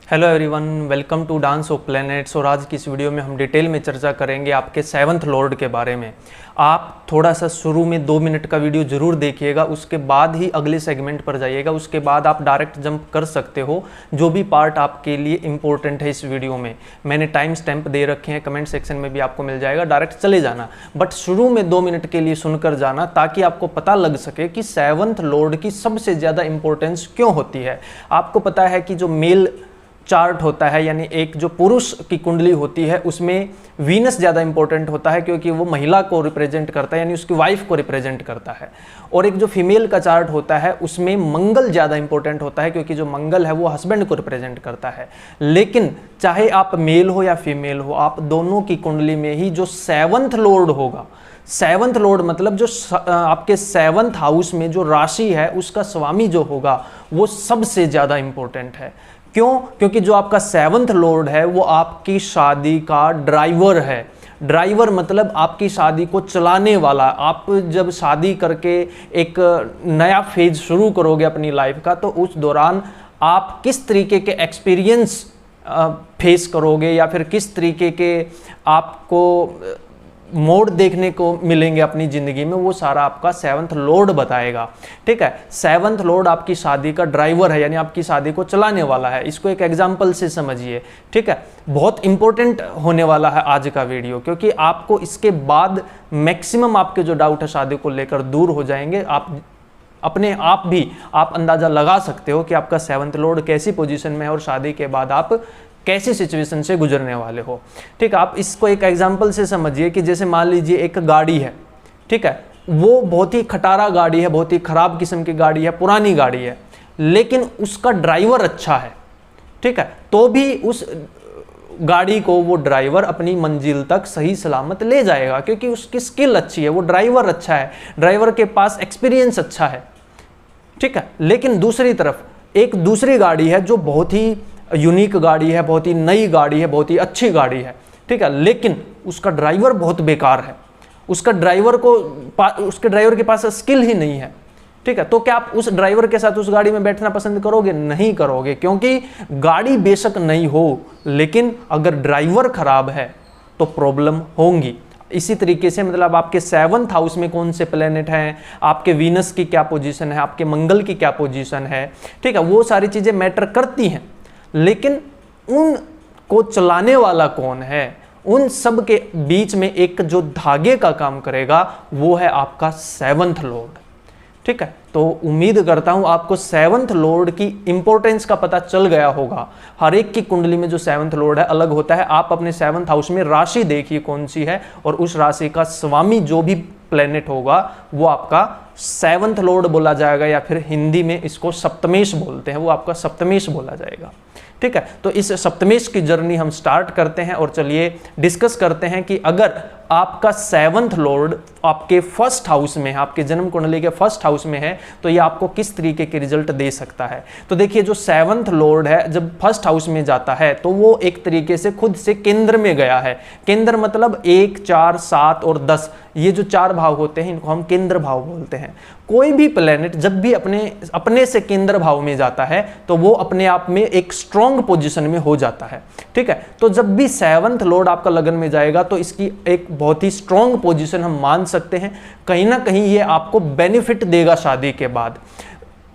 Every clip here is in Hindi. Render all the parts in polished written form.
Hello everyone, welcome to dance of planets. और आज की इस वीडियो में हम डिटेल में चर्चा करेंगे आपके सेवंथ लॉर्ड के बारे में। आप थोड़ा सा शुरू में 2 मिनट का वीडियो जरूर देखिएगा, उसके बाद ही अगले सेगमेंट पर जाइएगा। उसके बाद आप डायरेक्ट जंप कर सकते हो जो भी पार्ट आपके लिए इंपॉर्टेंट है इस वीडियो में। मैंने टाइम स्टैम्प दे रखे हैं, कमेंट सेक्शन में भी आपको मिल जाएगा, डायरेक्ट चले जाना। बट शुरू में 2 मिनट के लिए सुनकर जाना ताकि आपको पता लग सके कि सेवंथ लॉर्ड की सबसे ज़्यादा इंपॉर्टेंस क्यों होती है। आपको पता है कि जो मेल चार्ट होता है, यानी एक जो पुरुष की कुंडली होती है, उसमें वीनस ज़्यादा इंपॉर्टेंट होता है क्योंकि वो महिला को रिप्रेजेंट करता है, यानी उसकी वाइफ को रिप्रेजेंट करता है। और एक जो फीमेल का चार्ट होता है उसमें मंगल ज़्यादा इंपॉर्टेंट होता है क्योंकि जो मंगल है वो हस्बैंड को रिप्रेजेंट करता है। लेकिन चाहे आप मेल हो या फीमेल हो, आप दोनों की कुंडली में ही जो सेवंथ लॉर्ड होगा, सेवंथ लॉर्ड मतलब जो आपके सेवंथ हाउस में जो राशि है उसका स्वामी जो होगा वो सबसे ज़्यादा इंपॉर्टेंट है। क्यों? क्योंकि जो आपका सेवंथ लॉर्ड है वो आपकी शादी का ड्राइवर है। ड्राइवर मतलब आपकी शादी को चलाने वाला। आप जब शादी करके एक नया फेज शुरू करोगे अपनी लाइफ का, तो उस दौरान आप किस तरीके के एक्सपीरियंस फेस करोगे या फिर किस तरीके के आपको मोड देखने को मिलेंगे अपनी ज़िंदगी में, वो सारा आपका सेवंथ लॉर्ड बताएगा। ठीक है, सेवंथ लॉर्ड आपकी शादी का ड्राइवर है, यानी आपकी शादी को चलाने वाला है। इसको एक एग्जांपल से समझिए। ठीक है, बहुत इंपॉर्टेंट होने वाला है आज का वीडियो, क्योंकि आपको इसके बाद मैक्सिमम आपके जो डाउट है शादी को लेकर दूर हो जाएंगे। आप अपने आप भी आप अंदाज़ा लगा सकते हो कि आपका सेवंथ लॉर्ड कैसी पोजीशन में है और शादी के बाद आप कैसी सिचुएशन से गुजरने वाले हो। ठीक है, आप इसको एक एग्जांपल से समझिए कि जैसे मान लीजिए एक गाड़ी है। ठीक है, वो बहुत ही खटारा गाड़ी है, बहुत ही खराब किस्म की गाड़ी है, पुरानी गाड़ी है, लेकिन उसका ड्राइवर अच्छा है। ठीक है, तो भी उस गाड़ी को वो ड्राइवर अपनी मंजिल तक सही सलामत ले जाएगा क्योंकि उसकी स्किल अच्छी है, वो ड्राइवर अच्छा है, ड्राइवर के पास एक्सपीरियंस अच्छा है। ठीक है, लेकिन दूसरी तरफ एक दूसरी गाड़ी है जो बहुत ही यूनिक गाड़ी है, बहुत ही नई गाड़ी है, बहुत ही अच्छी गाड़ी है। ठीक है, लेकिन उसका ड्राइवर बहुत बेकार है, उसके ड्राइवर के पास स्किल ही नहीं है। ठीक है, तो क्या आप उस ड्राइवर के साथ उस गाड़ी में बैठना पसंद करोगे? नहीं करोगे, क्योंकि गाड़ी बेशक नई हो लेकिन अगर ड्राइवर खराब है तो प्रॉब्लम होंगी। इसी तरीके से मतलब आपके सेवंथ हाउस में कौन से प्लेनेट हैं, आपके वीनस की क्या पोजीशन है, आपके मंगल की क्या पोजीशन है। ठीक है, वो सारी चीज़ें मैटर करती हैं, लेकिन उनको चलाने वाला कौन है, उन सब के बीच में एक जो धागे का काम करेगा वो है आपका सेवंथ लॉर्ड। ठीक है, तो उम्मीद करता हूं आपको सेवंथ लॉर्ड की इंपॉर्टेंस का पता चल गया होगा। हर एक की कुंडली में जो सेवंथ लॉर्ड है अलग होता है। आप अपने सेवंथ हाउस में राशि देखिए कौन सी है, और उस राशि का स्वामी जो भी प्लेनेट होगा वो आपका सेवंथ लॉर्ड बोला जाएगा, या फिर हिंदी में इसको सप्तमेश बोलते हैं, वो आपका सप्तमेश बोला जाएगा। ठीक है, तो इस सप्तमेश की जर्नी हम स्टार्ट करते हैं और चलिए डिस्कस करते हैं कि अगर आपका सेवंथ लॉर्ड आपके फर्स्ट हाउस में है, आपके जन्म कुंडली के फर्स्ट हाउस में है, तो ये आपको किस तरीके के रिजल्ट दे सकता है। तो देखिए, जो सेवंथ लॉर्ड है जब फर्स्ट हाउस में जाता है तो वो एक तरीके से खुद से केंद्र में गया है। केंद्र मतलब 1, 4, 7 और 10, ये जो 4 भाव होते हैं इनको हम केंद्र भाव बोलते हैं। कोई भी प्लेनेट जब भी अपने से केंद्र भाव में जाता है तो वो अपने आप में एक स्ट्रॉन्ग पोजीशन में हो जाता है। ठीक है, तो जब भी सेवंथ लॉर्ड आपका लगन में जाएगा तो इसकी एक बहुत ही स्ट्रॉन्ग पोजीशन हम मान सकते हैं। कहीं ना कहीं ये आपको बेनिफिट देगा शादी के बाद।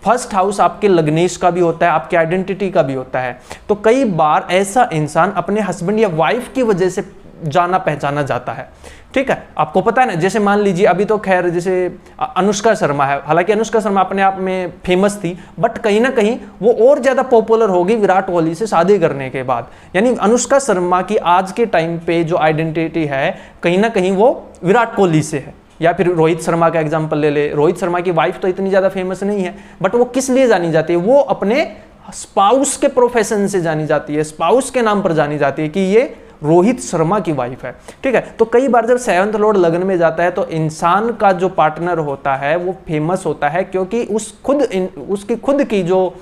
फर्स्ट हाउस आपके लग्नेश का भी होता है, आपके आइडेंटिटी का भी होता है। तो कई बार ऐसा इंसान अपने हस्बैंड या वाइफ की वजह से जाना पहचाना जाता है। ठीक है, आपको पता है ना, जैसे मान लीजिए अभी तो खैर जैसे अनुष्का शर्मा है, हालांकि अनुष्का शर्मा अपने आप में फेमस थी, बट कहीं ना कहीं वो और ज़्यादा पॉपुलर होगी विराट कोहली से शादी करने के बाद। यानी अनुष्का शर्मा की आज के टाइम पे जो आइडेंटिटी है कहीं ना कहीं वो विराट कोहली से है। या फिर रोहित शर्मा का एग्जाम्पल ले ले, रोहित शर्मा की वाइफ तो इतनी ज़्यादा फेमस नहीं है, बट वो किस लिए जानी जाती है? वो अपने स्पाउस के प्रोफेशन से जानी जाती है, स्पाउस के नाम पर जानी जाती है कि ये रोहित शर्मा की वाइफ है। ठीक है, तो कई बार जब सेवंथ लॉर्ड लगन में जाता है तो इंसान का जो पार्टनर होता है वो फेमस होता है, क्योंकि उसकी खुद की जो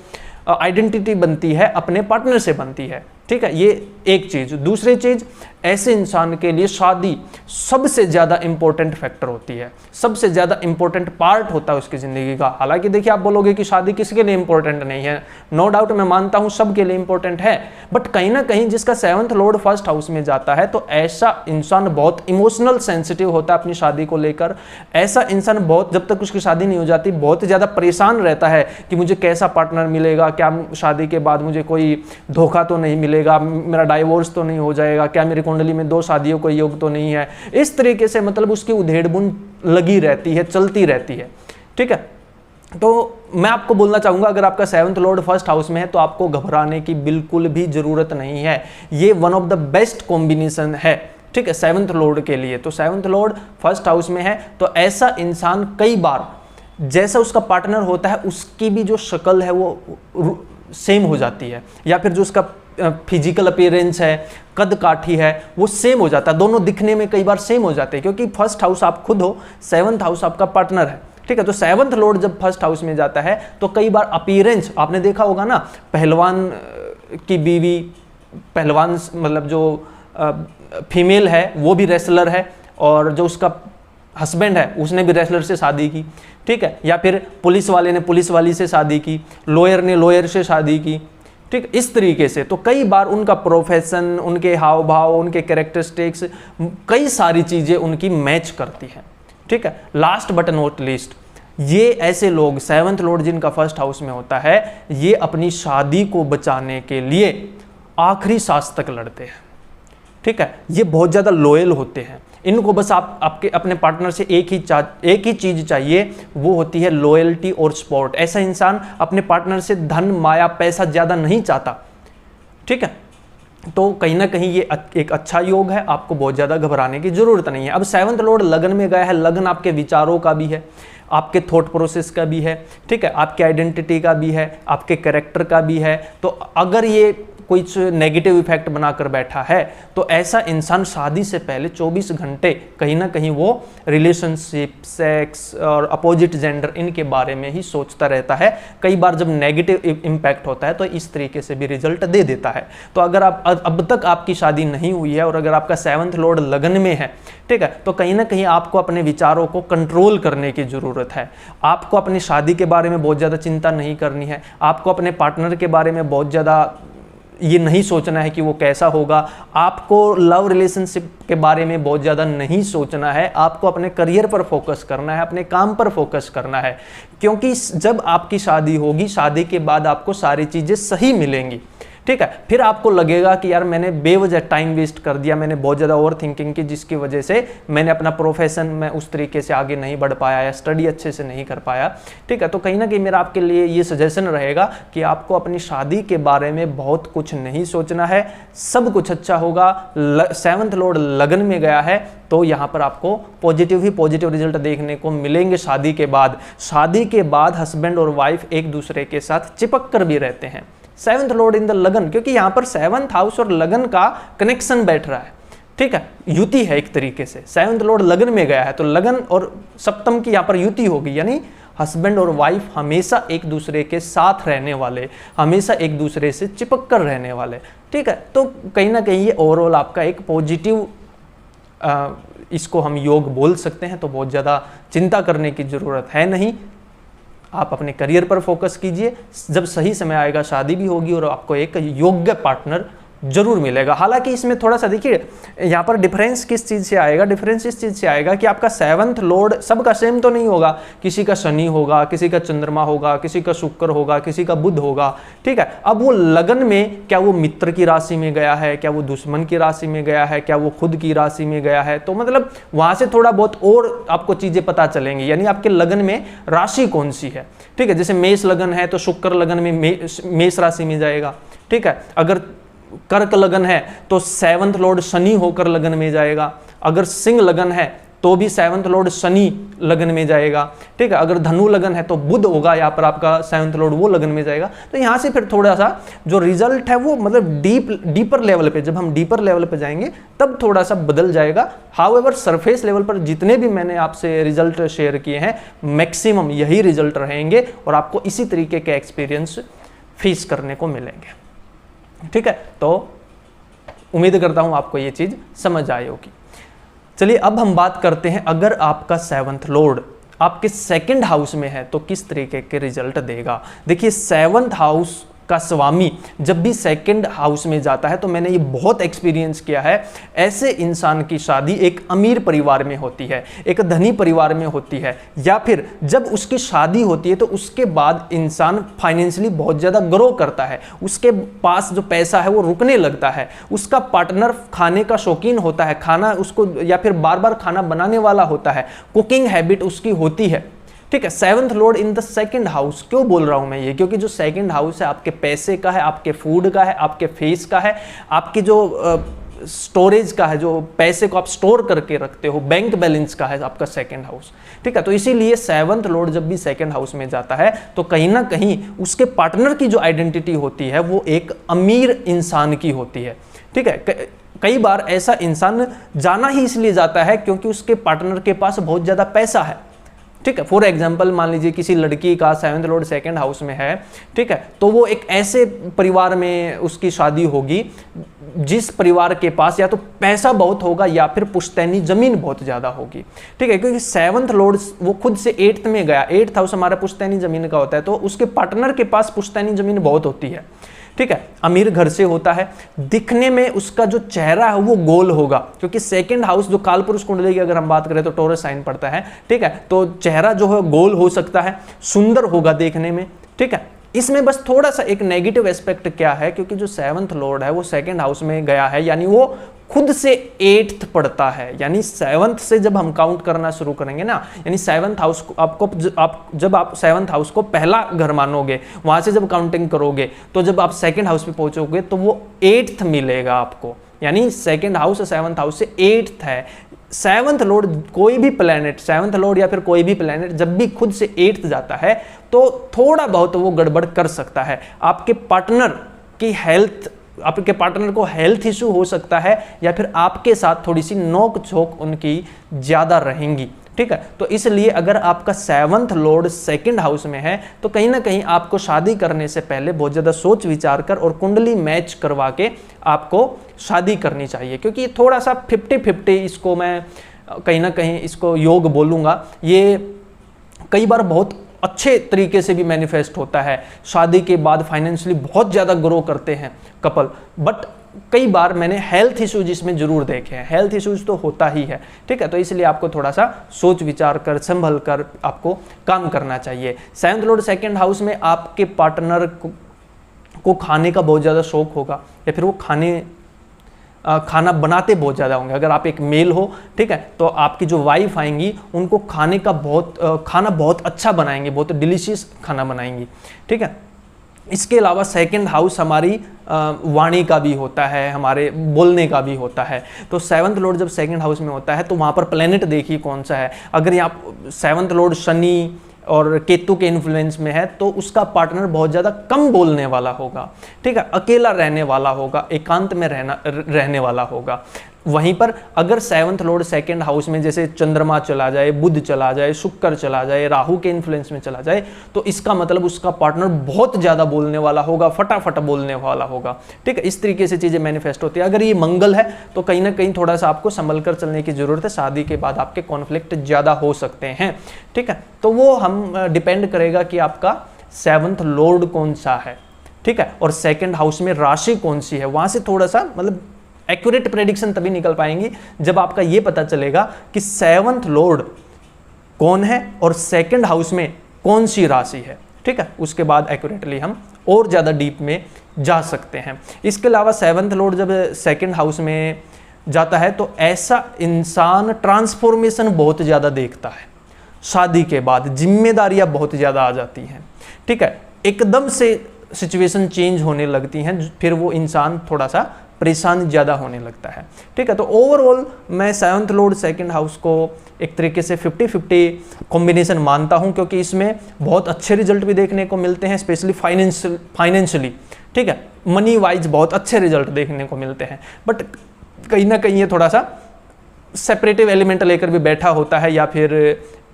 आइडेंटिटी बनती है अपने पार्टनर से बनती है। ठीक है, ये एक चीज। दूसरी चीज, ऐसे इंसान के लिए शादी सबसे ज्यादा इंपॉर्टेंट फैक्टर होती है, सबसे ज्यादा इंपॉर्टेंट पार्ट होता है उसकी जिंदगी का। हालांकि देखिए, आप बोलोगे कि शादी किसके लिए इंपॉर्टेंट नहीं है, नो डाउट मैं मानता हूं सबके लिए इंपॉर्टेंट है, बट कहीं ना कहीं जिसका 7th लॉर्ड फर्स्ट हाउस में जाता है तो ऐसा इंसान बहुत इमोशनल सेंसिटिव होता है अपनी शादी को लेकर। ऐसा इंसान बहुत, जब तक उसकी शादी नहीं हो जाती, बहुत ज्यादा परेशान रहता है कि मुझे कैसा पार्टनर मिलेगा, क्या शादी के बाद मुझे कोई धोखा तो नहीं मिलेगा, मेरा डाइवोर्स तो नहीं हो जाएगा, क्या मेरी कुंडली में 2 शादियों का योग तो नहीं है। इस तरीके से मतलब उसकी उधेड़-बुन लगी रहती है, चलती रहती है। ठीक है, तो मैं आपको बोलना चाहूंगा, अगर आपका 7th लॉर्ड फर्स्ट हाउस में है तो आपको घबराने की बिल्कुल भी जरूरत नहीं है। ये one of the best combination है, ठीक है, 7th लॉर्ड के लिए। तो 7th लॉर्ड फर्स्ट हाउस में है तो ऐसा इंसान कई बार जैसा उसका पार्टनर होता है उसकी भी जो शक्ल है वो सेम हो जाती है, या फिर जो उसका फिजिकल अपीयरेंस है, कद काठी है, वो सेम हो जाता है। दोनों दिखने में कई बार सेम हो जाते हैं, क्योंकि फर्स्ट हाउस आप खुद हो, 7th हाउस आपका पार्टनर है। ठीक है, तो 7th लॉर्ड जब फर्स्ट हाउस में जाता है तो कई बार अपीयरेंस आपने देखा होगा ना, पहलवान की बीवी, पहलवान मतलब जो फीमेल है वो भी रेसलर है, और जो उसका हस्बैंड है उसने भी रेसलर से शादी की। ठीक है, या फिर पुलिस वाले ने पुलिस वाली से शादी की, लॉयर ने लॉयर से शादी की। ठीक, इस तरीके से तो कई बार उनका प्रोफेशन, उनके हाव भाव, उनके कैरेक्टरिस्टिक्स, कई सारी चीजें उनकी मैच करती हैं। ठीक है, लास्ट बट नॉट लीस्ट, ये ऐसे लोग 7th लॉर्ड जिनका फर्स्ट हाउस में होता है, ये अपनी शादी को बचाने के लिए आखिरी सांस तक लड़ते हैं। ठीक है, ये बहुत ज्यादा लॉयल होते हैं। इनको बस आपके अपने पार्टनर से एक ही चीज चाहिए, वो होती है लॉयल्टी और सपोर्ट। ऐसा इंसान अपने पार्टनर से धन, माया, पैसा ज्यादा नहीं चाहता। ठीक है, तो कहीं ना कहीं ये एक अच्छा योग है, आपको बहुत ज्यादा घबराने की जरूरत नहीं है। अब 7th लॉर्ड लगन में गया है, लगन आपके विचारों का भी है, आपके थॉट प्रोसेस का भी है, ठीक है, आपके आइडेंटिटी का भी है, आपके कैरेक्टर का भी है। तो अगर ये कुछ नेगेटिव इफेक्ट बनाकर बैठा है तो ऐसा इंसान शादी से पहले 24 घंटे कहीं ना कहीं वो रिलेशनशिप, सेक्स और अपोजिट जेंडर, इनके बारे में ही सोचता रहता है। कई बार जब नेगेटिव इम्पैक्ट होता है तो इस तरीके से भी रिजल्ट दे देता है। तो अगर आप अब तक आपकी शादी नहीं हुई है और अगर आपका 7th लॉर्ड लगन में है, ठीक है, तो कहीं ना कहीं आपको अपने विचारों को कंट्रोल करने की जरूरत है। आपको अपनी शादी के बारे में बहुत ज़्यादा चिंता नहीं करनी है, आपको अपने पार्टनर के बारे में बहुत ज़्यादा ये नहीं सोचना है कि वो कैसा होगा, आपको लव रिलेशनशिप के बारे में बहुत ज़्यादा नहीं सोचना है, आपको अपने करियर पर फोकस करना है, अपने काम पर फोकस करना है। क्योंकि जब आपकी शादी होगी, शादी के बाद आपको सारी चीज़ें सही मिलेंगी। ठीक है, फिर आपको लगेगा कि यार मैंने बेवजह टाइम वेस्ट कर दिया, मैंने बहुत ज़्यादा ओवर थिंकिंग की, जिसकी वजह से मैंने अपना प्रोफेशन में उस तरीके से आगे नहीं बढ़ पाया या स्टडी अच्छे से नहीं कर पाया। ठीक है, तो कहीं ना कहीं मेरा आपके लिए ये सजेशन रहेगा कि आपको अपनी शादी के बारे में बहुत कुछ नहीं सोचना है, सब कुछ अच्छा होगा। 7th लॉर्ड लगन में गया है तो यहाँ पर आपको पॉजिटिव ही पॉजिटिव रिजल्ट देखने को मिलेंगे। शादी के बाद हस्बैंड और वाइफ एक दूसरे के साथ चिपक कर भी रहते हैं। 7th लॉर्ड इन द लगन, क्योंकि यहाँ पर 7th हाउस और लगन का कनेक्शन बैठ रहा है। ठीक है, युति है एक तरीके से। 7th लॉर्ड लगन में गया है तो लगन और सप्तम की यहाँ पर युति होगी, यानी हस्बैंड और वाइफ हमेशा एक दूसरे के साथ रहने वाले, हमेशा एक दूसरे से चिपक कर रहने वाले। ठीक है, तो कहीं ना कहीं ये ओवरऑल आपका एक पॉजिटिव इसको हम योग बोल सकते हैं। तो बहुत ज़्यादा चिंता करने की ज़रूरत है नहीं, आप अपने करियर पर फोकस कीजिए। जब सही समय आएगा शादी भी होगी और आपको एक योग्य पार्टनर जरूर मिलेगा। हालांकि इसमें थोड़ा सा देखिए, यहाँ पर डिफरेंस किस चीज़ से आएगा, डिफरेंस इस चीज़ से आएगा कि आपका 7th लॉर्ड सबका सेम तो नहीं होगा, किसी का शनि होगा, किसी का चंद्रमा होगा, किसी का शुक्र होगा, किसी का बुध होगा। ठीक है, अब वो लगन में क्या वो मित्र की राशि में गया है, क्या वो दुश्मन की राशि में गया है, क्या वो खुद की राशि में गया है, तो मतलब वहाँ से थोड़ा बहुत और आपको चीज़ें पता चलेंगी, यानी आपके लगन में राशि कौन सी है। ठीक है, जैसे मेष लगन है तो शुक्र लगन में मेष राशि में जाएगा। ठीक है, अगर कर्क लगन है तो 7th लॉर्ड शनि होकर लगन में जाएगा, अगर सिंह लगन है तो भी 7th लॉर्ड शनि लगन में जाएगा। ठीक है, अगर धनु लगन है तो बुध होगा यहाँ पर आपका 7th लॉर्ड, वो लगन में जाएगा। तो यहाँ से फिर थोड़ा सा जो रिजल्ट है वो मतलब डीपर लेवल पे, जब हम डीपर लेवल पे जाएंगे तब थोड़ा सा बदल जाएगा। हाउएवर सरफेस लेवल पर जितने भी मैंने आपसे रिजल्ट शेयर किए हैं मैक्सिमम यही रिजल्ट रहेंगे और आपको इसी तरीके के एक्सपीरियंस फेस करने को मिलेंगे। ठीक है, तो उम्मीद करता हूँ आपको ये चीज़ समझ आई होगी। चलिए अब हम बात करते हैं, अगर आपका 7th लॉर्ड आपके 2nd हाउस में है तो किस तरीके के रिजल्ट देगा। देखिए 7th हाउस का स्वामी जब भी 2nd हाउस में जाता है, तो मैंने ये बहुत एक्सपीरियंस किया है, ऐसे इंसान की शादी एक अमीर परिवार में होती है, एक धनी परिवार में होती है, या फिर जब उसकी शादी होती है तो उसके बाद इंसान फाइनेंशियली बहुत ज़्यादा ग्रो करता है, उसके पास जो पैसा है वो रुकने लगता है, उसका पार्टनर खाने का शौकीन होता है, खाना उसको या फिर बार बार खाना बनाने वाला होता है, कुकिंग हैबिट उसकी होती है। ठीक है, 7th Lord in the 2nd house, क्यों बोल रहा हूं मैं ये, क्योंकि जो 2nd हाउस है आपके पैसे का है, आपके फूड का है, आपके फेस का है, आपकी जो स्टोरेज का है, जो पैसे को आप स्टोर करके रखते हो, बैंक बैलेंस का है आपका 2nd हाउस। ठीक है, तो इसीलिए 7th लॉर्ड जब भी 2nd हाउस में जाता है तो कहीं ना कहीं उसके पार्टनर की जो आइडेंटिटी होती है वो एक अमीर इंसान की होती है। ठीक है, कई बार ऐसा इंसान जाना ही इसलिए जाता है क्योंकि उसके पार्टनर के पास बहुत ज़्यादा पैसा है। ठीक है, फॉर एग्जाम्पल मान लीजिए किसी लड़की का 7th लॉर्ड 2nd हाउस में है, ठीक है, तो वो एक ऐसे परिवार में उसकी शादी होगी जिस परिवार के पास या तो पैसा बहुत होगा या फिर पुश्तैनी जमीन बहुत ज्यादा होगी। ठीक है, क्योंकि 7th लॉर्ड वो खुद से 8th में गया, 8th हाउस हमारा पुश्तैनी जमीन का होता है, तो उसके पार्टनर के पास पुश्तैनी जमीन बहुत होती है। ठीक है, अमीर घर से होता है, दिखने में उसका जो चेहरा है वो गोल होगा, क्योंकि 2nd हाउस जो कालपुरुष कुंडली की अगर हम बात करें तो टॉरस साइन पड़ता है। ठीक है, तो चेहरा जो है गोल हो सकता है, सुंदर होगा देखने में। ठीक है, इसमें बस थोड़ा सा एक नेगेटिव एस्पेक्ट क्या है, क्योंकि जो 7th लॉर्ड है वो 2nd हाउस में गया है, यानी वो खुद से 8th पड़ता है, यानी 7th से जब हम काउंट करना शुरू करेंगे ना, यानी 7th हाउस को जब आप 7th हाउस को पहला घर मानोगे, वहां से जब काउंटिंग करोगे तो जब आप 2nd हाउस पे पहुंचोगे तो वो 8th मिलेगा आपको, यानी 2nd हाउस 7th हाउस से 8th है। 7th लॉर्ड कोई भी प्लैनेट, 7th लॉर्ड या फिर कोई भी प्लैनेट जब भी खुद से 8th जाता है तो थोड़ा बहुत वो गड़बड़ कर सकता है। आपके पार्टनर की हेल्थ, आपके पार्टनर को हेल्थ इशू हो सकता है, या फिर आपके साथ थोड़ी सी नोक झोंक उनकी ज्यादा रहेंगी। ठीक है, तो इसलिए अगर आपका 7th लॉर्ड 2nd हाउस में है तो कहीं ना कहीं आपको शादी करने से पहले बहुत ज्यादा सोच विचार कर और कुंडली मैच करवा के आपको शादी करनी चाहिए, क्योंकि थोड़ा सा 50-50 इसको मैं कहीं ना कहीं इसको योग बोलूंगा। ये कई बार बहुत अच्छे तरीके से भी मैनिफेस्ट होता है, शादी के बाद फाइनेंशियली बहुत ज़्यादा ग्रो करते हैं कपल, बट कई बार मैंने हेल्थ इश्यूज इसमें जरूर देखे हैं, हेल्थ इश्यूज तो होता ही है। ठीक है, तो इसलिए आपको थोड़ा सा सोच विचार कर संभल कर आपको काम करना चाहिए। 7th लॉर्ड 2nd हाउस में आपके पार्टनर को खाने का बहुत ज़्यादा शौक होगा, या फिर वो खाना बनाते बहुत ज़्यादा होंगे। अगर आप एक मेल हो, ठीक है, तो आपकी जो वाइफ आएंगी उनको खाना बहुत अच्छा बनाएंगे, बहुत डिलीशियस खाना बनाएंगी। ठीक है, इसके अलावा 2nd हाउस हमारी वाणी का भी होता है, हमारे बोलने का भी होता है। तो 7th लॉर्ड जब 2nd हाउस में होता है तो वहाँ पर प्लेनेट देखिए कौन सा है। अगर यहाँ 7th लॉर्ड शनि और केतु के इन्फ्लुएंस में है तो उसका पार्टनर बहुत ज़्यादा कम बोलने वाला होगा। ठीक है, अकेला रहने वाला होगा, एकांत में रहने वाला होगा। वहीं पर अगर 7th लॉर्ड 2nd हाउस में जैसे चंद्रमा चला जाए, बुध चला जाए, शुक्र चला जाए, राहु के इन्फ्लुएंस में चला जाए, तो इसका मतलब उसका पार्टनर बहुत ज़्यादा बोलने वाला होगा, फटाफट बोलने वाला होगा। ठीक है, इस तरीके से चीज़ें मैनिफेस्ट होती है। अगर ये मंगल है तो कहीं ना कहीं थोड़ा सा आपको संभल कर चलने की जरूरत है, शादी के बाद आपके कॉन्फ्लिक्ट ज़्यादा हो सकते हैं। ठीक है, तो वो हम डिपेंड करेगा कि आपका 7th लॉर्ड कौन सा है। ठीक है, और 2nd हाउस में राशि कौन सी है, वहाँ से थोड़ा सा मतलब एक्यूरेट प्रेडिक्शन तभी निकल पाएंगी जब आपका ये पता चलेगा कि 7th लॉर्ड कौन है और 2nd हाउस में कौन सी राशि है। ठीक है, उसके बाद एक्यूरेटली हम और ज़्यादा डीप में जा सकते हैं। इसके अलावा 7th लॉर्ड जब 2nd हाउस में जाता है तो ऐसा इंसान ट्रांसफॉर्मेशन बहुत ज़्यादा देखता है, शादी के बाद जिम्मेदारियां बहुत ज़्यादा आ जाती हैं। ठीक है, एकदम से सिचुएशन चेंज होने लगती हैं, फिर वो इंसान थोड़ा सा परेशान ज़्यादा होने लगता है। ठीक है, तो ओवरऑल मैं 7th लॉर्ड 2nd हाउस को एक तरीके से 50-50 कॉम्बिनेशन मानता हूं, क्योंकि इसमें बहुत अच्छे रिजल्ट भी देखने को मिलते हैं, स्पेशली फाइनेंशियली। ठीक है, मनी वाइज बहुत अच्छे रिजल्ट देखने को मिलते हैं, बट कहीं ना कहीं ये थोड़ा सा सेपरेटिव एलिमेंट लेकर भी बैठा होता है, या फिर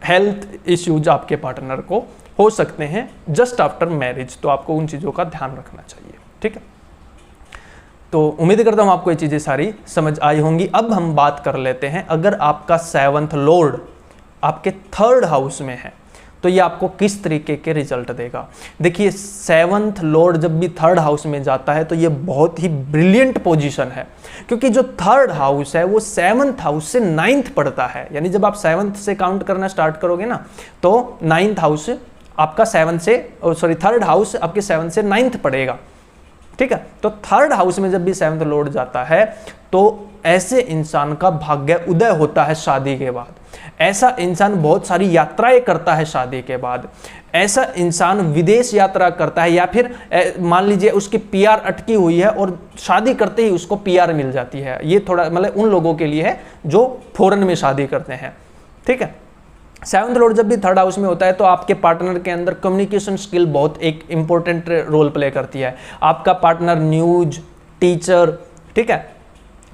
हेल्थ इश्यूज आपके पार्टनर को हो सकते हैं जस्ट आफ्टर मैरिज, तो आपको उन चीज़ों का ध्यान रखना चाहिए। ठीक है, तो उम्मीद करता हूँ आपको ये चीज़ें सारी समझ आई होंगी। अब हम बात कर लेते हैं, अगर आपका 7th लॉर्ड आपके 3rd हाउस में है तो ये आपको किस तरीके के रिजल्ट देगा। देखिए 7th लॉर्ड जब भी 3rd हाउस में जाता है तो ये बहुत ही ब्रिलियंट पोजीशन है, क्योंकि जो 3rd हाउस है वो 7th हाउस से 9th पड़ता है। यानी जब आप 7th से काउंट करना स्टार्ट करोगे ना तो 9th हाउस आपका 3rd हाउस आपके 7 से 9th पड़ेगा, ठीक है। तो 3rd हाउस में जब भी 7th लॉर्ड जाता है तो ऐसे इंसान का भाग्य उदय होता है शादी के बाद। ऐसा इंसान बहुत सारी यात्राएं करता है शादी के बाद। ऐसा इंसान विदेश यात्रा करता है, या फिर मान लीजिए उसकी पीआर अटकी हुई है और शादी करते ही उसको पीआर मिल जाती है। ये थोड़ा मतलब उन लोगों के लिए है जो फॉरेन में शादी करते हैं, ठीक है। 7th लॉर्ड जब भी 3rd हाउस में होता है तो आपके पार्टनर के अंदर कम्युनिकेशन स्किल बहुत एक इंपॉर्टेंट रोल प्ले करती है। आपका पार्टनर न्यूज, टीचर, ठीक है,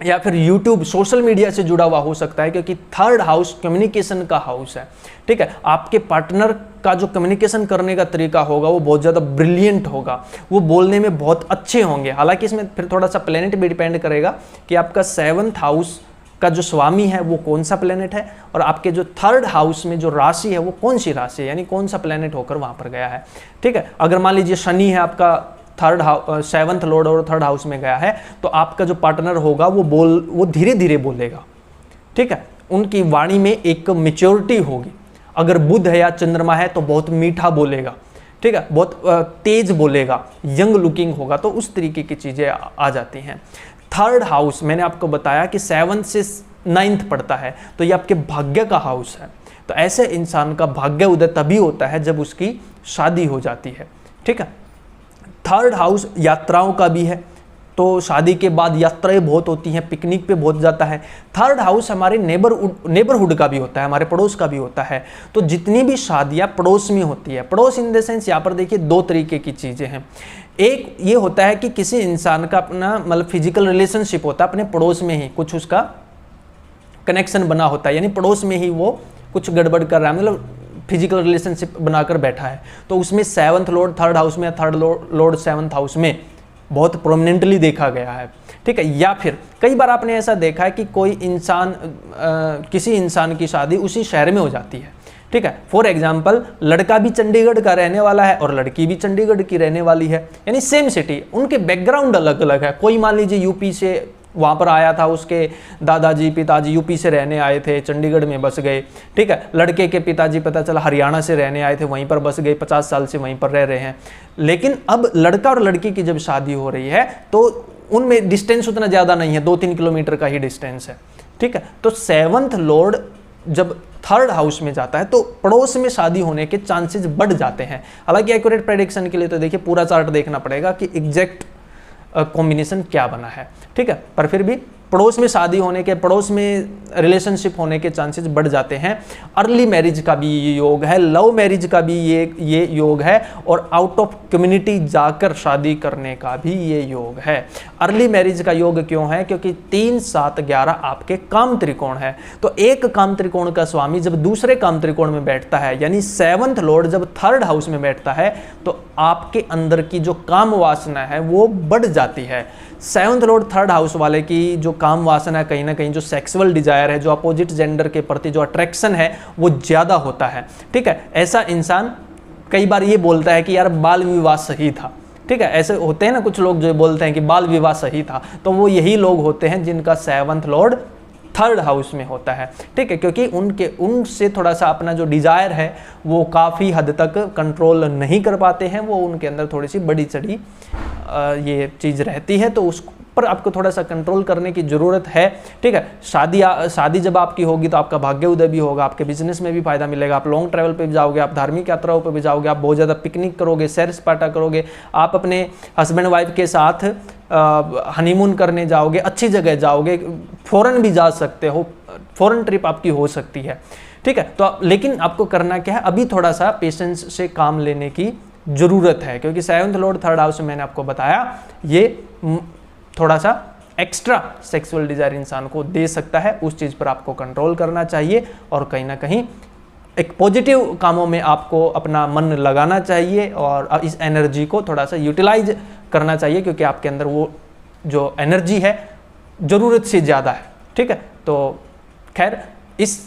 या फिर यूट्यूब, सोशल मीडिया से जुड़ा हुआ हो सकता है, क्योंकि 3rd हाउस कम्युनिकेशन का हाउस है, ठीक है। आपके पार्टनर का जो कम्युनिकेशन करने का तरीका होगा वो बहुत ज़्यादा ब्रिलियंट होगा, वो बोलने में बहुत अच्छे होंगे। हालांकि इसमें फिर थोड़ा सा प्लेनेट भी डिपेंड करेगा कि आपका 7th हाउस का जो स्वामी है वो कौन सा प्लेनेट है, और आपके जो 3rd हाउस में जो राशि है वो कौन सी राशि है, यानी कौन सा प्लेनेट होकर वहाँ पर गया है, ठीक है। अगर मान लीजिए शनि है आपका 7th लॉर्ड और 3rd हाउस में गया है तो आपका जो पार्टनर होगा वो धीरे धीरे बोलेगा, ठीक है। उनकी वाणी में एक मैच्योरिटी होगी। अगर बुध है या चंद्रमा है तो बहुत मीठा बोलेगा, ठीक है, बहुत तेज बोलेगा, यंग लुकिंग होगा। तो उस तरीके की चीज़ें आ जाती हैं। 3rd हाउस मैंने आपको बताया कि 7 से 9th पड़ता है, तो ये आपके भाग्य का हाउस है। तो ऐसे इंसान का भाग्य उदय तभी होता है जब उसकी शादी हो जाती है, ठीक है। 3rd हाउस यात्राओं का भी है, तो शादी के बाद यात्राएं बहुत होती हैं, पिकनिक पे बहुत जाता है। 3rd हाउस हमारे नेबरहुड का भी होता है, हमारे पड़ोस का भी होता है। तो जितनी भी शादियां पड़ोस में होती है, पड़ोस इन द सेंस यहाँ पर देखिए 2 तरीके की चीज़ें हैं। एक ये होता है कि किसी इंसान का अपना मतलब फिजिकल रिलेशनशिप होता है अपने पड़ोस में ही, कुछ उसका कनेक्शन बना होता है, यानी पड़ोस में ही वो कुछ गड़बड़ कर रहा है, मतलब फिजिकल रिलेशनशिप बनाकर बैठा है। तो उसमें 7th लॉर्ड 3rd हाउस में या 3rd लॉर्ड 7th हाउस में बहुत प्रोमिनेंटली देखा गया है, ठीक है। या फिर कई बार आपने ऐसा देखा है कि कोई इंसान किसी इंसान की शादी उसी शहर में हो जाती है, ठीक है। फॉर एग्जाम्पल लड़का भी चंडीगढ़ का रहने वाला है और लड़की भी चंडीगढ़ की रहने वाली है, यानी सेम सिटी, उनके बैकग्राउंड अलग अलग है। कोई मान लीजिए यूपी से वहाँ पर आया था, उसके दादाजी पिताजी यूपी से रहने आए थे, चंडीगढ़ में बस गए, ठीक है। लड़के के पिताजी पता चला हरियाणा से रहने आए थे, वहीं पर बस गए, 50 साल से वहीं पर रह रहे हैं। लेकिन अब लड़का और लड़की की जब शादी हो रही है तो उनमें डिस्टेंस उतना ज़्यादा नहीं है, 2-3 किलोमीटर का ही डिस्टेंस है, ठीक है। तो 7th लॉर्ड जब 3rd हाउस में जाता है तो पड़ोस में शादी होने के चांसेस बढ़ जाते हैं। हालांकि एक्यूरेट प्रेडिक्शन के लिए तो देखिए पूरा चार्ट देखना पड़ेगा कि एग्जैक्ट कॉम्बिनेशन क्या बना है, ठीक है। पर फिर भी पड़ोस में शादी होने के, पड़ोस में रिलेशनशिप होने के चांसेस बढ़ जाते हैं। अर्ली मैरिज का भी ये योग है, लव मैरिज का भी ये योग है, और आउट ऑफ कम्युनिटी जाकर शादी करने का भी ये योग है। अर्ली मैरिज का योग क्यों है? क्योंकि 3, 7, 11 आपके काम त्रिकोण है। तो एक काम त्रिकोण का स्वामी जब दूसरे काम त्रिकोण में बैठता है, यानी 7th लॉर्ड जब 3rd हाउस में बैठता है, तो आपके अंदर की जो काम वासना है वो बढ़ जाती है। 7th लॉर्ड 3rd हाउस वाले की जो काम वासना है, कहीं ना कहीं जो सेक्सुअल डिजायर है, जो अपोजिट जेंडर के प्रति जो अट्रैक्शन है वो ज़्यादा होता है, ठीक है। ऐसा इंसान कई बार ये बोलता है कि यार बाल विवाह सही था, ठीक है। ऐसे होते हैं ना कुछ लोग जो बोलते हैं कि बाल विवाह सही था, तो वो यही लोग होते हैं जिनका 7th लॉर्ड 3rd हाउस में होता है, ठीक है। क्योंकि उनसे थोड़ा सा अपना जो डिजायर है वो काफ़ी हद तक कंट्रोल नहीं कर पाते हैं, वो उनके अंदर थोड़ी सी बड़ी चढ़ी ये चीज़ रहती है, तो उस पर आपको थोड़ा सा कंट्रोल करने की ज़रूरत है, ठीक है। शादी जब आपकी होगी तो आपका भाग्य उदय भी होगा, आपके बिजनेस में भी फायदा मिलेगा, आप लॉन्ग ट्रैवल पे भी जाओगे, आप धार्मिक यात्राओं पे भी जाओगे, आप बहुत ज़्यादा पिकनिक करोगे, सैर सपाटा करोगे, आप अपने हस्बैंड वाइफ के साथ हनीमून करने जाओगे, अच्छी जगह जाओगे, फॉरेन भी जा सकते हो, फॉरेन ट्रिप आपकी हो सकती है, ठीक है। तो लेकिन आपको करना क्या है, अभी थोड़ा सा पेशेंस से काम लेने की ज़रूरत है, क्योंकि 7th लॉर्ड 3rd हाउस में मैंने आपको बताया ये थोड़ा सा एक्स्ट्रा सेक्सुअल डिजायर इंसान को दे सकता है। उस चीज़ पर आपको कंट्रोल करना चाहिए और कहीं ना कहीं एक पॉजिटिव कामों में आपको अपना मन लगाना चाहिए और इस एनर्जी को थोड़ा सा यूटिलाइज करना चाहिए, क्योंकि आपके अंदर वो जो एनर्जी है ज़रूरत से ज़्यादा है। ठीक है, तो खैर इस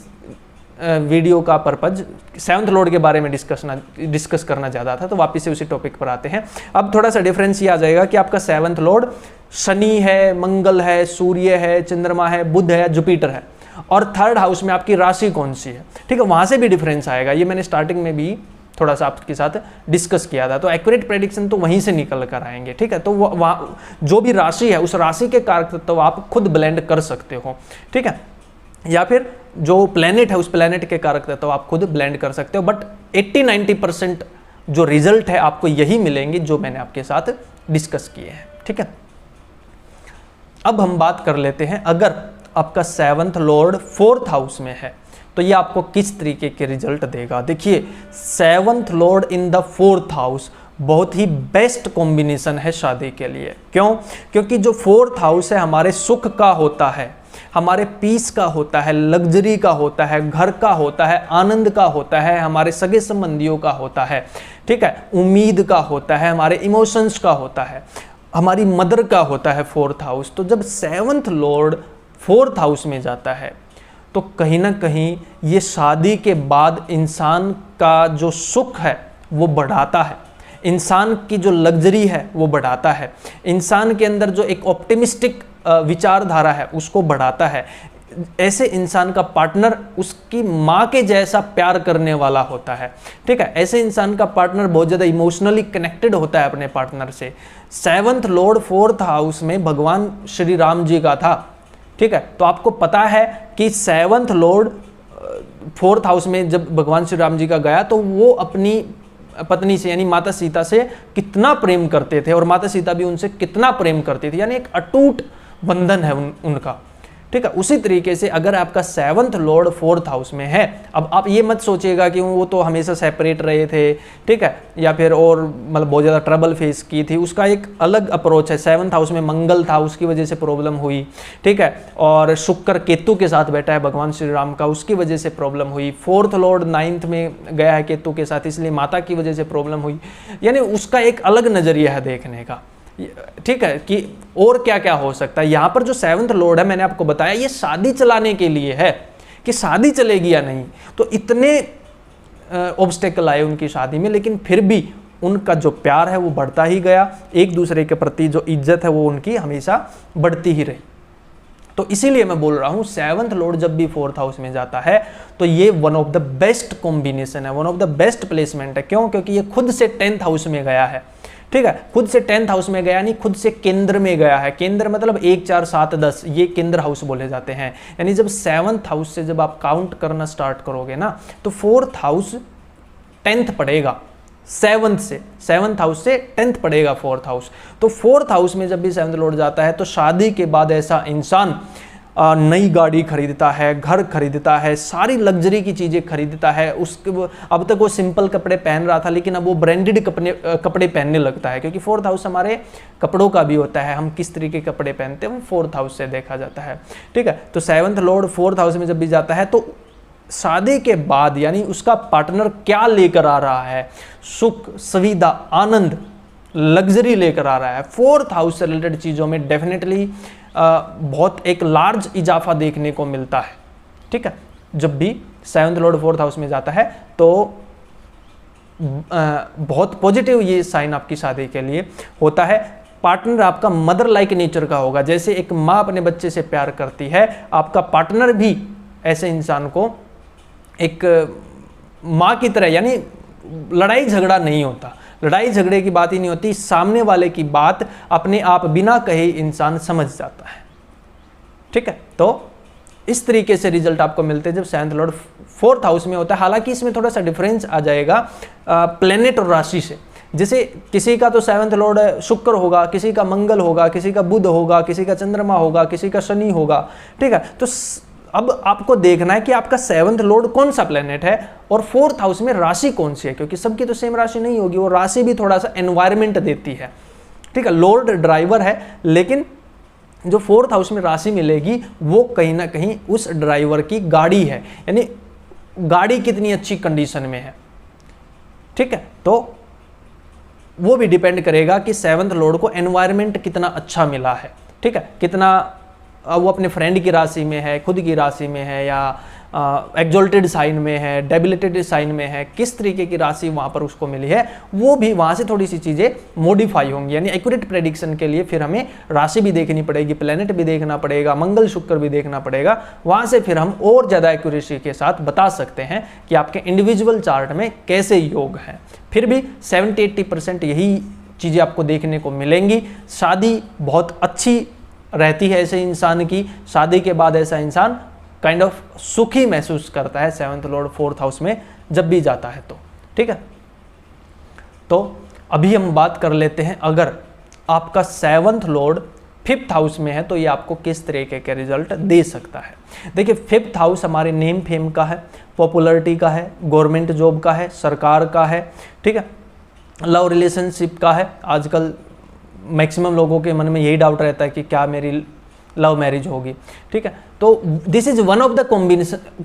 वीडियो का पर्पज 7th लॉर्ड के बारे में डिस्कस करना ज़्यादा था, तो वापस से उसी टॉपिक पर आते हैं। अब थोड़ा सा डिफरेंस ये आ जाएगा कि आपका 7th लॉर्ड शनि है, मंगल है, सूर्य है, चंद्रमा है, बुध है, जुपिटर है, और 3rd हाउस में आपकी राशि कौन सी है। ठीक है, वहाँ से भी डिफरेंस आएगा, ये मैंने स्टार्टिंग में भी थोड़ा सा आपके साथ डिस्कस किया था। तो एक्यूरेट प्रेडिक्शन तो वहीं से निकल कर आएंगे। ठीक है, तो वहाँ जो भी राशि है उस राशि के कारक तत्व तो आप खुद ब्लेंड कर सकते हो। ठीक है, या फिर जो प्लेनेट है उस प्लेनेट के कारक तत्व तो आप खुद ब्लेंड कर सकते हो, बट 80-90% जो रिजल्ट है आपको यही मिलेंगे जो मैंने आपके साथ डिस्कस किए हैं। ठीक है, अब हम बात कर लेते हैं, अगर आपका 7th लॉर्ड 4th हाउस में है तो ये आपको किस तरीके के रिजल्ट देगा। देखिए, 7th Lord in the 4th house बहुत ही बेस्ट कॉम्बिनेशन है शादी के लिए। क्यों? क्योंकि जो 4th हाउस है हमारे सुख का होता है, हमारे पीस का होता है, लग्जरी का होता है, घर का होता है, आनंद का होता है, हमारे सगे संबंधियों का होता है। ठीक है, उम्मीद का होता है, हमारे इमोशंस का होता है, हमारी मदर का होता है 4th हाउस। तो जब 7th लॉर्ड 4th हाउस में जाता है तो कहीं ना कहीं ये शादी के बाद इंसान का जो सुख है वो बढ़ाता है, इंसान की जो लग्जरी है वो बढ़ाता है, इंसान के अंदर जो एक ऑप्टिमिस्टिक विचारधारा है उसको बढ़ाता है। ऐसे इंसान का पार्टनर उसकी माँ के जैसा प्यार करने वाला होता है। ठीक है, ऐसे इंसान का पार्टनर बहुत ज़्यादा इमोशनली कनेक्टेड होता है अपने पार्टनर से। 7th लॉर्ड 4th हाउस में भगवान श्री राम जी का था। ठीक है, तो आपको पता है कि 7th लॉर्ड 4th हाउस में जब भगवान श्री राम जी का गया तो वो अपनी पत्नी से यानी माता सीता से कितना प्रेम करते थे और माता सीता भी उनसे कितना प्रेम करती थी, यानी एक अटूट बंधन है उनका। ठीक है, उसी तरीके से अगर आपका 7th लॉर्ड 4th हाउस में है, अब आप ये मत सोचिएगा कि वो तो हमेशा सेपरेट रहे थे, ठीक है, या फिर और मतलब बहुत ज़्यादा ट्रबल फेस की थी, उसका एक अलग अप्रोच है। 7th हाउस में मंगल था, उसकी वजह से प्रॉब्लम हुई। ठीक है, और शुक्र केतु के साथ बैठा है भगवान श्री राम का, उसकी वजह से प्रॉब्लम हुई। 4th लॉर्ड 9th में गया है केतु के साथ, इसलिए माता की वजह से प्रॉब्लम हुई। यानी उसका एक अलग नज़रिया है देखने का। ठीक है, कि और क्या क्या हो सकता है। यहाँ पर जो 7th लॉर्ड है मैंने आपको बताया ये शादी चलाने के लिए है कि शादी चलेगी या नहीं। तो इतने ऑब्स्टेकल आए उनकी शादी में, लेकिन फिर भी उनका जो प्यार है वो बढ़ता ही गया, एक दूसरे के प्रति जो इज्जत है वो उनकी हमेशा बढ़ती ही रही। तो इसीलिए मैं बोल रहा हूँ 7th लॉर्ड जब भी 4th हाउस में जाता है तो ये one of the best combination है, one of the best placement है। क्यों? क्योंकि ये खुद से 10th हाउस में गया है। ठीक है, खुद से 10th हाउस में गया, नहीं खुद से केंद्र में गया है। केंद्र मतलब 1, 4, 7, 10 ये केंद्र हाउस बोले जाते हैं। यानी जब 7th हाउस से जब आप काउंट करना स्टार्ट करोगे ना तो 4th हाउस 10th पड़ेगा, 7th हाउस से 10th पड़ेगा 4th हाउस। तो 4th हाउस में जब भी 7th लॉर्ड जाता है तो शादी के बाद ऐसा इंसान नई गाड़ी खरीदता है, घर खरीदता है, सारी लग्जरी की चीज़ें खरीदता है। उसके अब तक वो सिंपल कपड़े पहन रहा था लेकिन अब वो ब्रांडेड कपड़े पहनने लगता है, क्योंकि 4th हाउस हमारे कपड़ों का भी होता है। हम किस तरीके के कपड़े पहनते हैं वो 4th हाउस से देखा जाता है। ठीक है, तो 7th लॉर्ड 4th हाउस में जब भी जाता है तो शादी के बाद यानी उसका पार्टनर क्या लेकर आ रहा है, सुख, सुविधा, आनंद, लग्जरी लेकर आ रहा है। 4th हाउस से रिलेटेड चीज़ों में डेफिनेटली बहुत एक लार्ज इजाफा देखने को मिलता है। ठीक है, जब भी 7th लॉर्ड 4th हाउस में जाता है तो बहुत पॉजिटिव ये साइन आपकी शादी के लिए होता है। पार्टनर आपका मदर लाइक नेचर का होगा, जैसे एक माँ अपने बच्चे से प्यार करती है, आपका पार्टनर भी ऐसे इंसान को एक माँ की तरह, यानी लड़ाई झगड़ा नहीं होता, लड़ाई झगड़े की बात ही नहीं होती, सामने वाले की बात अपने आप बिना कहे इंसान समझ जाता है। ठीक है, तो इस तरीके से रिजल्ट आपको मिलते हैं जब 7th लॉर्ड 4th हाउस में होता है। हालांकि इसमें थोड़ा सा डिफरेंस आ जाएगा प्लेनेट और राशि से। जैसे किसी का तो 7th लॉर्ड शुक्र होगा, किसी का मंगल होगा, किसी का बुध होगा, किसी का चंद्रमा होगा, किसी का शनि होगा। ठीक है, तो अब आपको देखना है कि आपका 7th लॉर्ड कौन सा प्लेनेट है और 4th हाउस में राशि कौन सी है, क्योंकि सबकी तो सेम राशि नहीं होगी, वो राशि भी थोड़ा सा एनवायरमेंट देती है। ठीक है, लॉर्ड ड्राइवर है लेकिन जो 4th हाउस में राशि मिलेगी वो कहीं ना कहीं उस ड्राइवर की गाड़ी है, यानी गाड़ी कितनी अच्छी कंडीशन में है। ठीक है, तो वो भी डिपेंड करेगा कि 7th लॉर्ड को एनवायरमेंट कितना अच्छा मिला है। ठीक है, कितना वो अपने फ्रेंड की राशि में है, खुद की राशि में है, या एक्सोल्टेड साइन में है, डेबिलिटेड साइन में है, किस तरीके की राशि वहाँ पर उसको मिली है, वो भी वहाँ से थोड़ी सी चीज़ें मॉडिफाई होंगी। यानी एक्यूरेट प्रेडिक्शन के लिए फिर हमें राशि भी देखनी पड़ेगी, प्लेनेट भी देखना पड़ेगा, मंगल शुक्र भी देखना पड़ेगा, वहाँ से फिर हम और ज़्यादा एक्यूरेसी के साथ बता सकते हैं कि आपके इंडिविजुअल चार्ट में कैसे योग हैं। फिर भी 70-80% यही चीज़ें आपको देखने को मिलेंगी। शादी बहुत अच्छी रहती है ऐसे इंसान की, शादी के बाद ऐसा इंसान काइंड ऑफ सुखी महसूस करता है 7th लॉर्ड 4th हाउस में जब भी जाता है तो, ठीक है। तो अभी हम बात कर लेते हैं, अगर आपका 7th लॉर्ड 5th हाउस में है तो ये आपको किस तरीके के रिजल्ट दे सकता है। देखिए 5th हाउस हमारे नेम फेम का है, पॉपुलरिटी का है, गवर्नमेंट जॉब का है, सरकार का है, ठीक है, लव रिलेशनशिप का है। आजकल मैक्सिमम लोगों के मन में यही डाउट रहता है कि क्या मेरी लव मैरिज होगी, ठीक है। तो this is one of the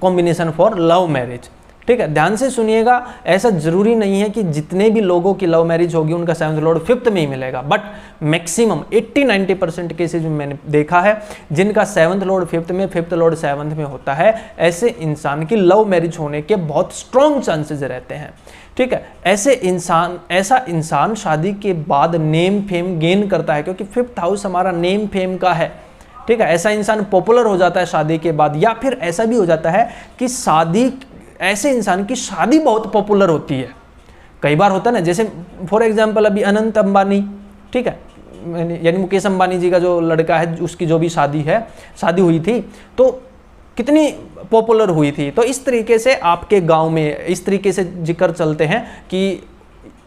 combination for love marriage, ठीक है। ध्यान से सुनिएगा, ऐसा जरूरी नहीं है कि जितने भी लोगों की लव मैरिज होगी उनका 7th लॉर्ड 5th में ही मिलेगा, बट मैक्सिमम 80-90% केसेज में मैंने देखा है जिनका 7th लॉर्ड 5th में, 5th लॉर्ड 7th में होता है, ऐसे इंसान की लव मैरिज होने के बहुत स्ट्रॉन्ग चांसेस रहते हैं, ठीक है। ऐसा इंसान शादी के बाद नेम फेम गेन करता है, क्योंकि 5th हाउस हमारा नेम फेम का है, ठीक है। ऐसा इंसान पॉपुलर हो जाता है शादी के बाद, या फिर ऐसा भी हो जाता है कि ऐसे इंसान की शादी बहुत पॉपुलर होती है। कई बार होता है ना, जैसे फॉर एग्जांपल अभी अनंत अंबानी, ठीक है, यानी मुकेश अंबानी जी का जो लड़का है, उसकी जो भी शादी हुई थी तो कितनी पॉपुलर हुई थी। तो इस तरीके से आपके गांव में इस तरीके से जिक्र चलते हैं कि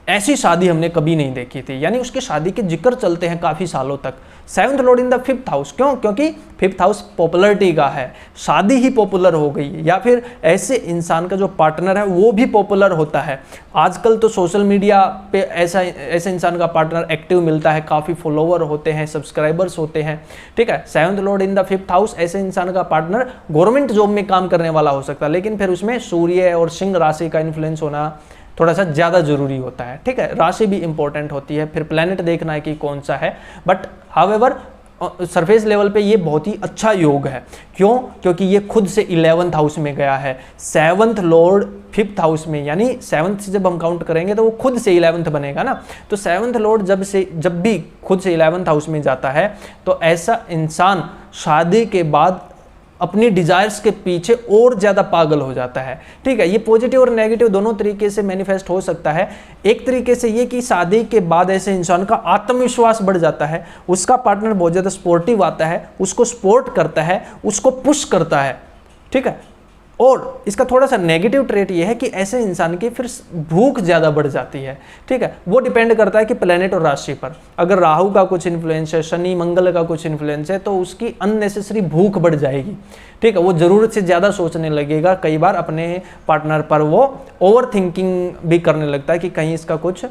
ऐसी शादी हमने कभी नहीं देखी थी, यानी उसकी शादी के जिक्र चलते हैं काफ़ी सालों तक। 7th Lord in the 5th house, क्यों? क्योंकि 5th हाउस पॉपुलरिटी का है, शादी ही पॉपुलर हो गई, या फिर ऐसे इंसान का जो पार्टनर है वो भी पॉपुलर होता है। आजकल तो सोशल मीडिया पे ऐसे इंसान का पार्टनर एक्टिव मिलता है, काफ़ी फॉलोवर होते हैं, सब्सक्राइबर्स होते हैं, ठीक है। 7th Lord in the 5th house, ऐसे इंसान का पार्टनर गवर्नमेंट जॉब में काम करने वाला हो सकता है, लेकिन फिर उसमें सूर्य और सिंह राशि का इन्फ्लुएंस होना थोड़ा सा ज़्यादा जरूरी होता है, ठीक है। राशि भी इंपॉर्टेंट होती है, फिर प्लैनेट देखना है कि कौन सा है, बट हाउएवर सरफेस लेवल पे ये बहुत ही अच्छा योग है। क्यों? क्योंकि ये खुद से 11th हाउस में गया है, 7th लॉर्ड 5th हाउस में, यानी 7th से जब हम काउंट करेंगे तो वो खुद से 11th बनेगा ना। तो 7th लॉर्ड जब भी खुद से 11th हाउस में जाता है तो ऐसा इंसान शादी के बाद अपनी डिजायर्स के पीछे और ज़्यादा पागल हो जाता है, ठीक है। ये पॉजिटिव और नेगेटिव दोनों तरीके से मैनिफेस्ट हो सकता है। एक तरीके से ये कि शादी के बाद ऐसे इंसान का आत्मविश्वास बढ़ जाता है, उसका पार्टनर बहुत ज़्यादा सपोर्टिव आता है, उसको सपोर्ट करता है, उसको पुश करता है, ठीक है। और इसका थोड़ा सा नेगेटिव ट्रेट ये है कि ऐसे इंसान की फिर भूख ज़्यादा बढ़ जाती है, ठीक है। वो डिपेंड करता है कि प्लेनेट और राशि पर। अगर राहु का कुछ इन्फ्लुएंस है, शनि मंगल का कुछ इन्फ्लुएंस है, तो उसकी अननेसेसरी भूख बढ़ जाएगी, ठीक है। वो ज़रूरत से ज़्यादा सोचने लगेगा, कई बार अपने पार्टनर पर वो ओवर थिंकिंग भी करने लगता है कि कहीं इसका कुछ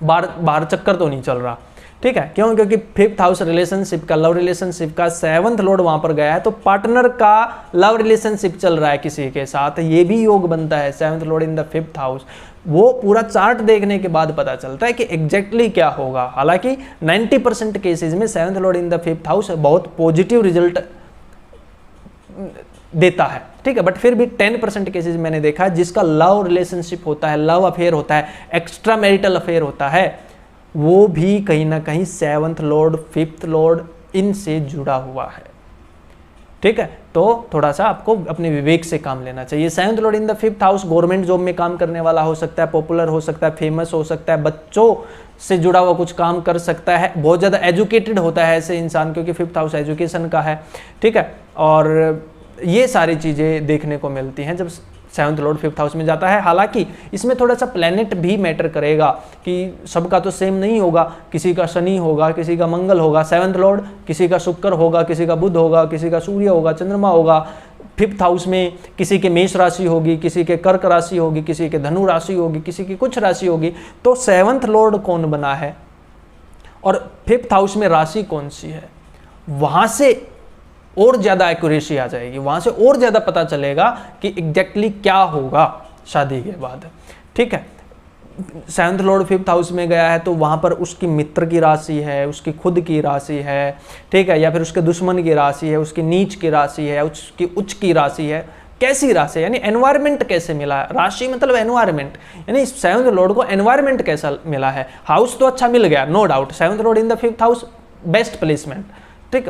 बाहर चक्कर तो नहीं चल रहा, ठीक है। क्यों? क्योंकि 5th हाउस रिलेशनशिप का, लव रिलेशनशिप का 7th लॉर्ड वहां पर गया है, तो पार्टनर का लव रिलेशनशिप चल रहा है किसी के साथ, ये भी योग बनता है 7th Lord in the 5th house. वो पूरा चार्ट देखने के बाद पता चलता है कि एग्जैक्टली क्या होगा। हालांकि 90% केसेज में 7th Lord in the 5th house बहुत पॉजिटिव रिजल्ट देता है, ठीक है। बट फिर भी 10% केसेज मैंने देखा है जिसका लव रिलेशनशिप होता है, लव अफेयर होता है, एक्स्ट्रा मैरिटल अफेयर होता है, वो भी कहीं ना कहीं 7th लॉर्ड 5th लॉर्ड इनसे जुड़ा हुआ है, ठीक है। तो थोड़ा सा आपको अपने विवेक से काम लेना चाहिए। 7th Lord in the 5th house government job में काम करने वाला हो सकता है, पॉपुलर हो सकता है, फेमस हो सकता है, बच्चों से जुड़ा हुआ कुछ काम कर सकता है, बहुत ज़्यादा एजुकेटेड होता है ऐसे इंसान, क्योंकि 5th हाउस एजुकेशन का है, ठीक है। और ये सारी चीज़ें देखने को मिलती हैं जब 7th लॉर्ड 5th हाउस में जाता है। हालांकि इसमें थोड़ा सा प्लेनेट भी मैटर करेगा कि सबका तो सेम नहीं होगा, किसी का शनि होगा, किसी का मंगल होगा 7th लॉर्ड, किसी का शुक्र होगा, किसी का बुध होगा, किसी का सूर्य होगा, चंद्रमा होगा। 5th हाउस में किसी के मेष राशि होगी, किसी के कर्क राशि होगी, किसी के धनु राशि होगी, किसी की कुछ राशि होगी। तो 7th लॉर्ड कौन बना है और 5th हाउस में राशि कौन सी है, वहां से और ज़्यादा एक्यूरेसी आ जाएगी, वहाँ से और ज़्यादा पता चलेगा कि एग्जैक्टली क्या होगा शादी के बाद, ठीक है। सेवंथ लॉर्ड 5th हाउस में गया है तो वहाँ पर उसकी मित्र की राशि है, उसकी खुद की राशि है, ठीक है, या फिर उसके दुश्मन की राशि है, उसकी नीच की राशि है, उसकी उच्च की राशि है। कैसी राशि, यानी एनवायरमेंट कैसे मिला है, राशि मतलब एनवायरमेंट, यानी सेवंथ लॉर्ड को एनवायरमेंट कैसा मिला है। हाउस तो अच्छा मिल गया, no doubt, seventh lord in the 5th house, best placement, ठीक,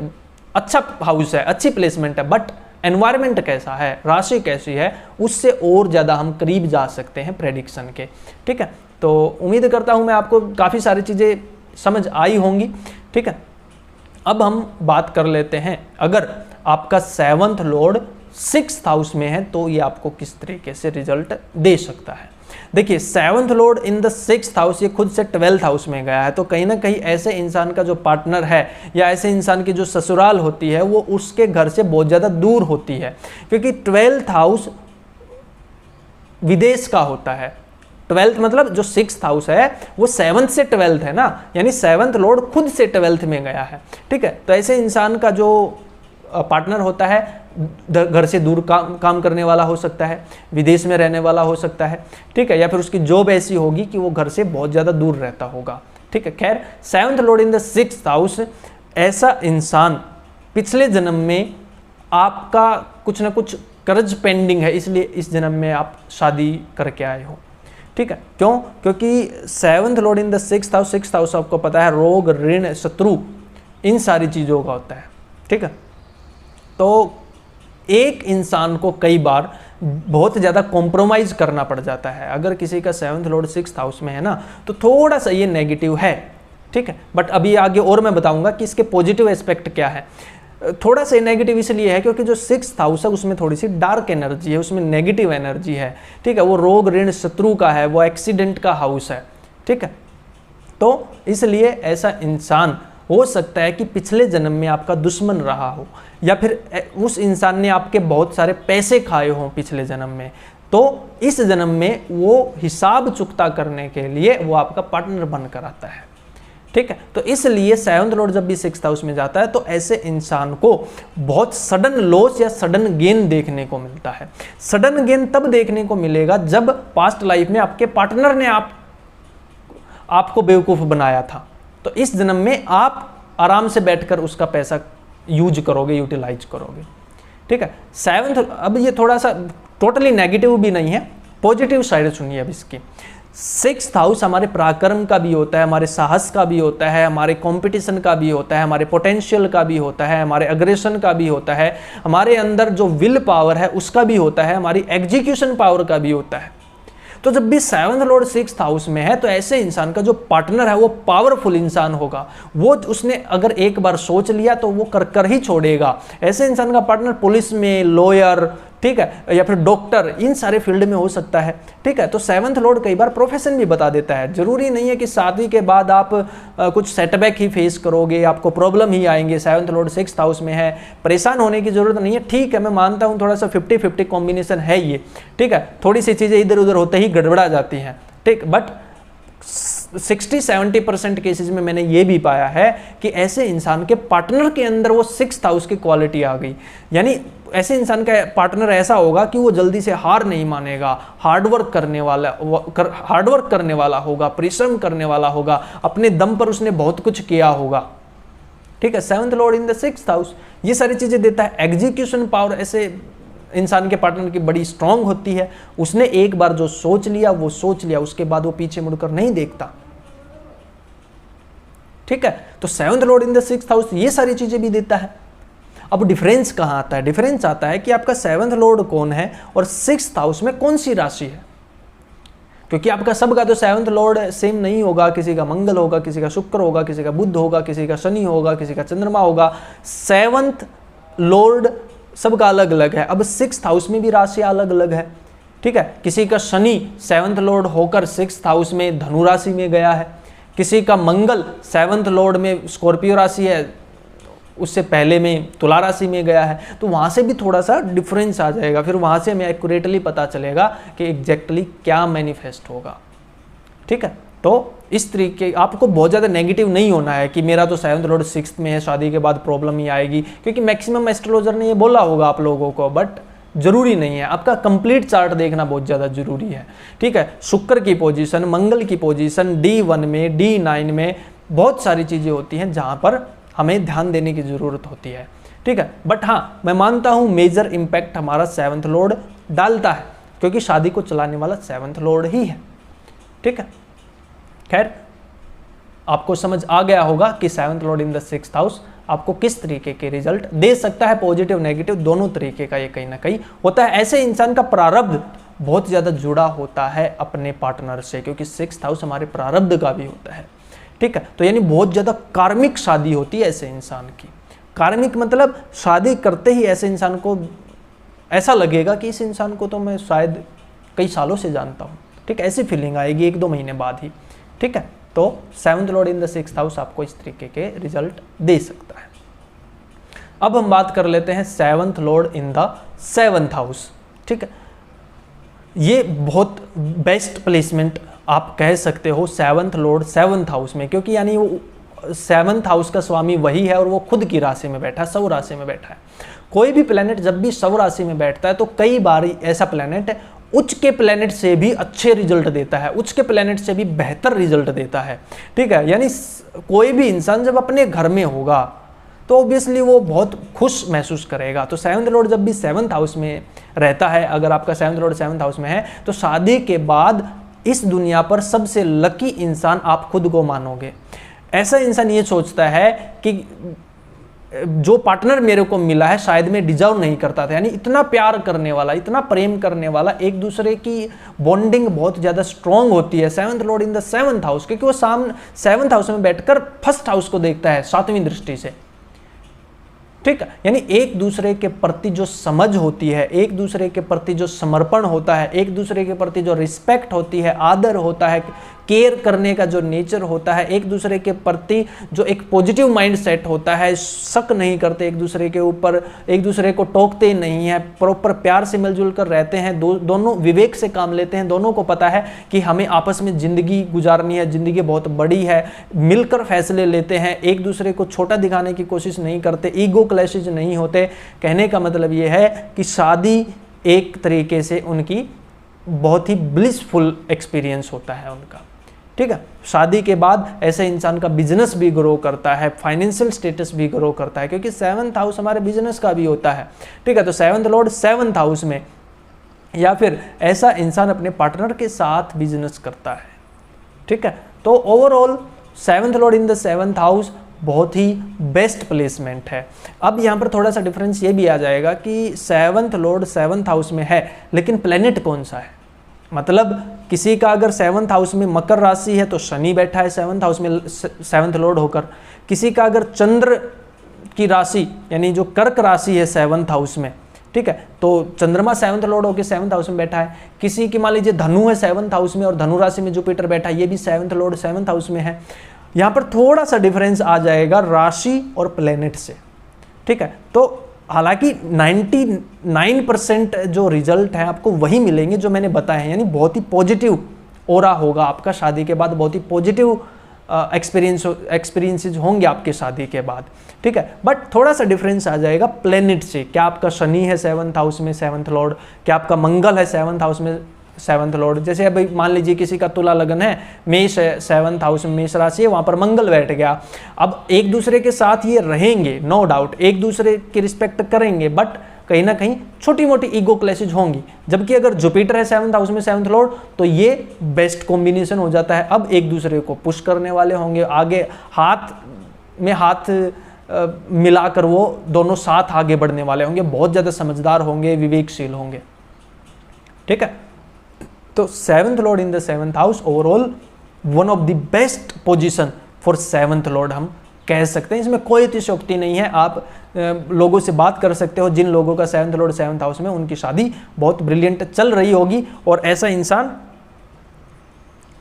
अच्छा हाउस है, अच्छी प्लेसमेंट है, बट एनवायरमेंट कैसा है, राशि कैसी है, उससे और ज़्यादा हम करीब जा सकते हैं प्रेडिक्शन के, ठीक है। तो उम्मीद करता हूँ मैं आपको काफ़ी सारी चीज़ें समझ आई होंगी, ठीक है। अब हम बात कर लेते हैं, अगर आपका सेवंथ लॉर्ड 6th हाउस में है तो ये आपको किस तरीके से रिजल्ट दे सकता है। देखिए, seventh lord in the 6th house, ये खुद से 12th हाउस में गया है, तो कहीं ना कहीं ऐसे इंसान का जो पार्टनर है या ऐसे इंसान की जो ससुराल होती है वो उसके घर से बहुत ज़्यादा दूर होती है, क्योंकि 12th हाउस विदेश का होता है। 12th मतलब जो 6th हाउस है वो 7th से 12th है ना, यानी सेवंथ लॉर्ड खुद से 12th में गया है, ठीक है। तो ऐसे इंसान का जो पार्टनर होता है घर से दूर काम करने वाला हो सकता है, विदेश में रहने वाला हो सकता है, ठीक है, या फिर उसकी जॉब ऐसी होगी कि वो घर से बहुत ज़्यादा दूर रहता होगा, ठीक है। खैर, seventh lord in the 6th house, ऐसा इंसान पिछले जन्म में आपका कुछ ना कुछ कर्ज पेंडिंग है, इसलिए इस जन्म में आप शादी करके आए हो, ठीक है। क्यों? क्योंकि seventh lord in the 6th house, 6th house आपको पता है रोग, ऋण, शत्रु, इन सारी चीज़ों का होता है, ठीक है। तो एक इंसान को कई बार बहुत ज़्यादा कॉम्प्रोमाइज़ करना पड़ जाता है। अगर किसी का सेवंथ लॉर्ड 6th हाउस में है ना, तो थोड़ा सा ये नेगेटिव है, ठीक है, बट अभी आगे और मैं बताऊंगा कि इसके पॉजिटिव एस्पेक्ट क्या है। थोड़ा सा नेगेटिव इसलिए है क्योंकि जो 6th हाउस है उसमें थोड़ी सी डार्क एनर्जी है, उसमें नेगेटिव एनर्जी है, ठीक है, वो रोग, ऋण, शत्रु का है, वो एक्सीडेंट का हाउस है, ठीक है। तो इसलिए ऐसा इंसान हो सकता है कि पिछले जन्म में आपका दुश्मन रहा हो, या फिर उस इंसान ने आपके बहुत सारे पैसे खाए हों पिछले जन्म में, तो इस जन्म में वो हिसाब चुकता करने के लिए वो आपका पार्टनर बनकर आता है, ठीक है। तो इसलिए सेवंथ लॉर्ड जब भी 6th हाउस में जाता है तो ऐसे इंसान को बहुत सडन लॉस या सडन गेन देखने को मिलता है। सडन गेन तब देखने को मिलेगा जब पास्ट लाइफ में आपके पार्टनर ने आपको बेवकूफ़ बनाया था, तो इस जन्म में आप आराम से बैठकर उसका पैसा यूज करोगे, यूटिलाइज करोगे, ठीक है। सेवंथ, अब ये थोड़ा सा टोटली नेगेटिव भी नहीं है, पॉजिटिव साइड सुनिए अब इसकी। 6th हाउस हमारे पराक्रम का भी होता है, हमारे साहस का भी होता है, हमारे कंपटीशन का भी होता है, हमारे पोटेंशियल का भी होता है, हमारे अग्रेशन का भी होता है, हमारे अंदर जो विल पावर है उसका भी होता है, हमारी एग्जीक्यूशन पावर का भी होता है। तो जब भी सेवंथ लॉर्ड 6th हाउस में है तो ऐसे इंसान का जो पार्टनर है वो पावरफुल इंसान होगा, वो उसने अगर एक बार सोच लिया तो वो कर ही छोड़ेगा। ऐसे इंसान का पार्टनर पुलिस में, लॉयर, ठीक है, या फिर डॉक्टर, इन सारे फील्ड में हो सकता है, ठीक है। तो सेवंथ लॉर्ड कई बार प्रोफेशन भी बता देता है। जरूरी नहीं है कि शादी के बाद आप कुछ सेटबैक ही फेस करोगे, आपको प्रॉब्लम ही आएंगे। सेवंथ लॉर्ड 6th हाउस में है, परेशान होने की जरूरत नहीं है, ठीक है, मैं मानता हूँ थोड़ा सा 50-50 कॉम्बिनेशन है ये, ठीक है, थोड़ी सी चीज़ें इधर उधर होते ही गड़बड़ा जाती हैं, ठीक, बट 60-70% केसेस में मैंने ये भी पाया है कि ऐसे इंसान के पार्टनर के अंदर वो 6th हाउस की क्वालिटी आ गई। यानी ऐसे इंसान का पार्टनर ऐसा होगा कि वो जल्दी से हार नहीं मानेगा, हार्डवर्क करने वाला होगा, परिश्रम करने वाला होगा, अपने दम पर उसने बहुत कुछ किया होगा, ठीक है। Seventh lord in the 6th house ये सारी चीज़ें देता है। एग्जीक्यूशन पावर ऐसे इंसान के पार्टनर की बड़ी स्ट्रांग होती है, उसने एक बार जो सोच लिया वो सोच लिया, उसके बाद वो पीछे मुड़कर नहीं देखता, ठीक है। तो seventh lord in the 6th house ये सारी चीजें भी देता है। अब डिफरेंस कहां आता है? डिफरेंस आता है कि आपका सेवंथ लॉर्ड कौन है और 6th हाउस में कौन सी राशि है, क्योंकि आपका सबका तो सेवंथ लॉर्ड सेम नहीं होगा, किसी का मंगल होगा, किसी का शुक्र होगा, किसी का बुध होगा, किसी का शनि होगा, किसी का चंद्रमा होगा। सेवंथ लॉर्ड सबका अलग अलग है। अब 6th हाउस में भी राशि अलग अलग है, ठीक है। किसी का शनि सेवंथ लॉर्ड होकर 6th हाउस में धनु राशि में गया है, किसी का मंगल सेवंथ लॉर्ड में स्कॉर्पियो राशि है, उससे पहले में तुला राशि में गया है। तो वहाँ से भी थोड़ा सा डिफरेंस आ जाएगा, फिर वहाँ से हमें एक्यूरेटली पता चलेगा कि एग्जैक्टली क्या मैनिफेस्ट होगा, ठीक है। तो इस तरीके आपको बहुत ज़्यादा नेगेटिव नहीं होना है कि मेरा तो सेवंथ लॉर्ड 6th में है, शादी के बाद प्रॉब्लम ही आएगी, क्योंकि मैक्सिमम एस्ट्रोलॉजर ने ये बोला होगा आप लोगों को, बट जरूरी नहीं है, आपका कंप्लीट चार्ट देखना बहुत ज़्यादा जरूरी है। ठीक है, शुक्र की पोजीशन, मंगल की पोजीशन, D1 में, D9 में बहुत सारी चीज़ें होती हैं जहाँ पर हमें ध्यान देने की ज़रूरत होती है। ठीक है, बट हाँ मैं मानता हूँ मेजर इम्पैक्ट हमारा 7th लॉर्ड डालता है, क्योंकि शादी को चलाने वाला 7th लॉर्ड ही है। ठीक है, खैर आपको समझ आ गया होगा कि 7th Lord in the 6th house आपको किस तरीके के रिजल्ट दे सकता है, पॉजिटिव नेगेटिव दोनों तरीके का ये कहीं ना कहीं होता है। ऐसे इंसान का प्रारब्ध बहुत ज़्यादा जुड़ा होता है अपने पार्टनर से, क्योंकि 6th हाउस हमारे प्रारब्ध का भी होता है। ठीक है, तो यानी बहुत ज़्यादा कार्मिक शादी होती है ऐसे इंसान की। कार्मिक मतलब शादी करते ही ऐसे इंसान को ऐसा लगेगा कि इस इंसान को तो मैं शायद कई सालों से जानता हूँ। ठीक है, ऐसी फीलिंग आएगी 1-2 महीने बाद ही। ठीक है, तो 7th Lord in the 6th house आपको इस तरीके के रिजल्ट दे सकता है। अब हम बात कर लेते हैं 7th Lord in the 7th house. ठीक है, ये बहुत बेस्ट प्लेसमेंट आप कह सकते हो 7th लॉर्ड 7th हाउस में, क्योंकि यानी वो 7th हाउस का स्वामी वही है और वो खुद की राशि में बैठा है, सौ राशि में बैठा है। कोई भी प्लेनेट जब भी सौ राशि में बैठता है तो कई बार ऐसा प्लेनेट उच्च के प्लेनेट से भी अच्छे रिजल्ट देता है, उच्च के प्लेनेट से भी बेहतर रिजल्ट देता है। ठीक है, यानी कोई भी इंसान जब अपने घर में होगा तो ऑब्वियसली वो बहुत खुश महसूस करेगा। तो 7th लॉर्ड जब भी 7th हाउस में रहता है, अगर आपका 7th लॉर्ड 7th हाउस में है तो शादी के बाद इस दुनिया पर सबसे लकी इंसान आप खुद को मानोगे। ऐसा इंसान ये सोचता है कि जो पार्टनर मेरे को मिला है शायद मैं डिजर्व नहीं करता था। यानी इतना प्यार करने वाला, इतना प्रेम करने वाला, एक दूसरे की बॉन्डिंग बहुत ज़्यादा स्ट्रॉन्ग होती है 7th Lord in the 7th house, क्योंकि वो सामने 7th हाउस में बैठकर 1st हाउस को देखता है 7वीं दृष्टि से। ठीक है, यानी एक दूसरे के प्रति जो समझ होती है, एक दूसरे के प्रति जो समर्पण होता है, एक दूसरे के प्रति जो रिस्पेक्ट होती है, आदर होता है, केयर करने का जो नेचर होता है, एक दूसरे के प्रति जो एक पॉजिटिव माइंड सेट होता है, शक नहीं करते एक दूसरे के ऊपर, एक दूसरे को टोकते नहीं है, प्रॉपर प्यार से मिलजुल कर रहते हैं, दोनों विवेक से काम लेते हैं, दोनों को पता है कि हमें आपस में ज़िंदगी गुजारनी है, ज़िंदगी बहुत बड़ी है, मिलकर फैसले लेते हैं, एक दूसरे को छोटा दिखाने की कोशिश नहीं करते, ईगो क्लैशेज नहीं होते। कहने का मतलब ये है कि शादी एक तरीके से उनकी बहुत ही ब्लिसफुल एक्सपीरियंस होता है उनका। ठीक है, शादी के बाद ऐसे इंसान का बिजनेस भी ग्रो करता है, फाइनेंशियल स्टेटस भी ग्रो करता है, क्योंकि 7th हाउस हमारे बिजनेस का भी होता है। ठीक है, तो 7th लॉर्ड 7th हाउस में या फिर ऐसा इंसान अपने पार्टनर के साथ बिजनेस करता है। ठीक है, तो overall 7th Lord in the 7th house बहुत ही बेस्ट प्लेसमेंट है। अब यहाँ पर थोड़ा सा डिफरेंस ये भी आ जाएगा कि 7th लॉर्ड 7th हाउस में है, लेकिन प्लेनेट कौन सा है। मतलब किसी का अगर 7th हाउस में मकर राशि है तो शनि बैठा है 7th हाउस में 7th लॉर्ड होकर। किसी का अगर चंद्र की राशि यानी जो कर्क राशि है 7th हाउस में, ठीक है, तो चंद्रमा 7th लॉर्ड होकर 7th हाउस में बैठा है। किसी की मान लीजिए धनु है 7th हाउस में और धनु राशि में जुपिटर बैठा है, ये भी 7th लॉर्ड 7th हाउस में है। यहाँ पर थोड़ा सा डिफरेंस आ जाएगा राशि और प्लेनेट से। ठीक है, तो हालांकि 99% जो रिजल्ट है आपको वही मिलेंगे जो मैंने बताए हैं, यानी बहुत ही पॉजिटिव ओरा होगा आपका शादी के बाद, बहुत ही पॉजिटिव एक्सपीरियंसेस होंगे आपके शादी के बाद। ठीक है, बट थोड़ा सा डिफरेंस आ जाएगा प्लेनेट से। क्या आपका शनि है 7th हाउस में 7th लॉर्ड, क्या आपका मंगल है 7th हाउस में 7th लॉर्ड। जैसे अभी मान लीजिए किसी का तुला लगन है, मेष है 7th हाउस में, मेष राशि है, वहाँ पर मंगल बैठ गया। अब एक दूसरे के साथ ये रहेंगे, नो डाउट एक दूसरे की रिस्पेक्ट करेंगे, बट कहीं ना कहीं छोटी मोटी ईगो क्लैशेज होंगी। जबकि अगर जुपिटर है 7th हाउस में 7th लॉर्ड तो ये बेस्ट कॉम्बिनेशन हो जाता है। अब एक दूसरे को पुश करने वाले होंगे, आगे हाथ में हाथ मिलाकर वो दोनों साथ आगे बढ़ने वाले होंगे, बहुत ज़्यादा समझदार होंगे, विवेकशील होंगे। ठीक है, तो 7th Lord in the 7th house overall one of the best position for 7th Lord हम कह सकते हैं। इसमें कोई अतिशयोक्ति नहीं है। आप लोगों से बात कर सकते हो, जिन लोगों का 7th लॉर्ड 7th हाउस में, उनकी शादी बहुत ब्रिलियंट चल रही होगी। और ऐसा इंसान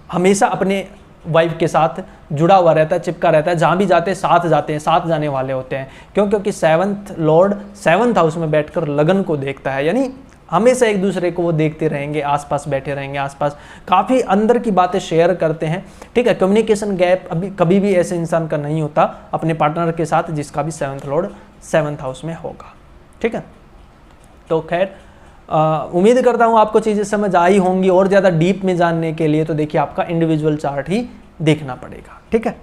हमेशा अपने वाइफ के साथ जुड़ा हुआ रहता है, चिपका रहता है, जहाँ भी जाते हैं साथ जाने वाले होते हैं। क्योंकि 7th लॉर्ड 7th हाउस में बैठकर लगन को देखता है, यानी हमेशा एक दूसरे को वो देखते रहेंगे, आसपास बैठे रहेंगे, आसपास काफ़ी अंदर की बातें शेयर करते हैं। ठीक है, कम्युनिकेशन गैप अभी कभी भी ऐसे इंसान का नहीं होता अपने पार्टनर के साथ जिसका भी 7th लॉर्ड 7th हाउस में होगा। ठीक है, तो खैर उम्मीद करता हूँ आपको चीज़ें समझ आई होंगी। और ज़्यादा डीप में जानने के लिए तो देखिए आपका इंडिविजुअल चार्ट ही देखना पड़ेगा, ठीक है।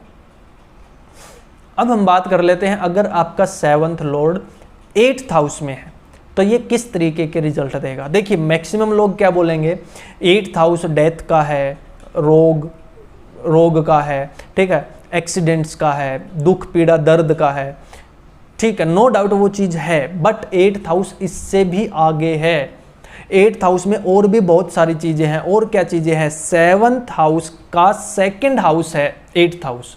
अब हम बात कर लेते हैं, अगर आपका 7th लॉर्ड 8th हाउस में है तो ये किस तरीके के रिजल्ट देगा। देखिए मैक्सिमम लोग क्या बोलेंगे, 8th हाउस डेथ का है, रोग का है, ठीक है, एक्सीडेंट्स का है, दुख पीड़ा दर्द का है, ठीक है, नो डाउट वो चीज़ है। बट 8th हाउस इससे भी आगे है। 8th हाउस में और भी बहुत सारी चीज़ें हैं। और क्या चीज़ें हैं, 7th हाउस का 2nd हाउस है 8th हाउस,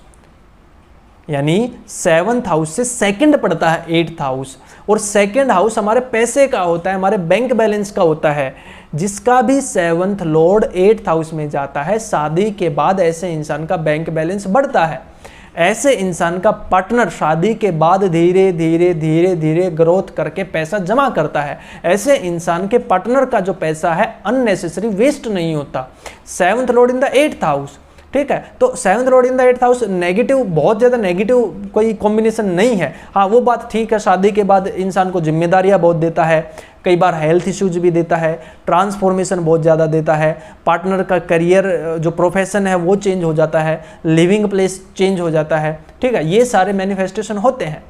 यानी 7th हाउस से सेकंड पड़ता है 8th हाउस। और 2nd हाउस हमारे पैसे का होता है, हमारे बैंक बैलेंस का होता है। जिसका भी 7th लॉर्ड 8th हाउस में जाता है, शादी के बाद ऐसे इंसान का बैंक बैलेंस बढ़ता है। ऐसे इंसान का पार्टनर शादी के बाद धीरे धीरे धीरे धीरे ग्रोथ करके पैसा जमा करता है। ऐसे इंसान के पार्टनर का जो पैसा है अननेसेसरी वेस्ट नहीं होता। 7th Lord in the 8th house, ठीक है। तो 7th Lord in the 8th house negative, बहुत ज़्यादा नेगेटिव कोई कॉम्बिनेशन नहीं है। हाँ वो बात ठीक है, शादी के बाद इंसान को जिम्मेदारियां बहुत देता है, कई बार हेल्थ इश्यूज भी देता है, ट्रांसफॉर्मेशन बहुत ज़्यादा देता है, पार्टनर का करियर जो प्रोफेशन है वो चेंज हो जाता है, लिविंग प्लेस चेंज हो जाता है, ठीक है। ये सारे मैनिफेस्टेशन होते हैं,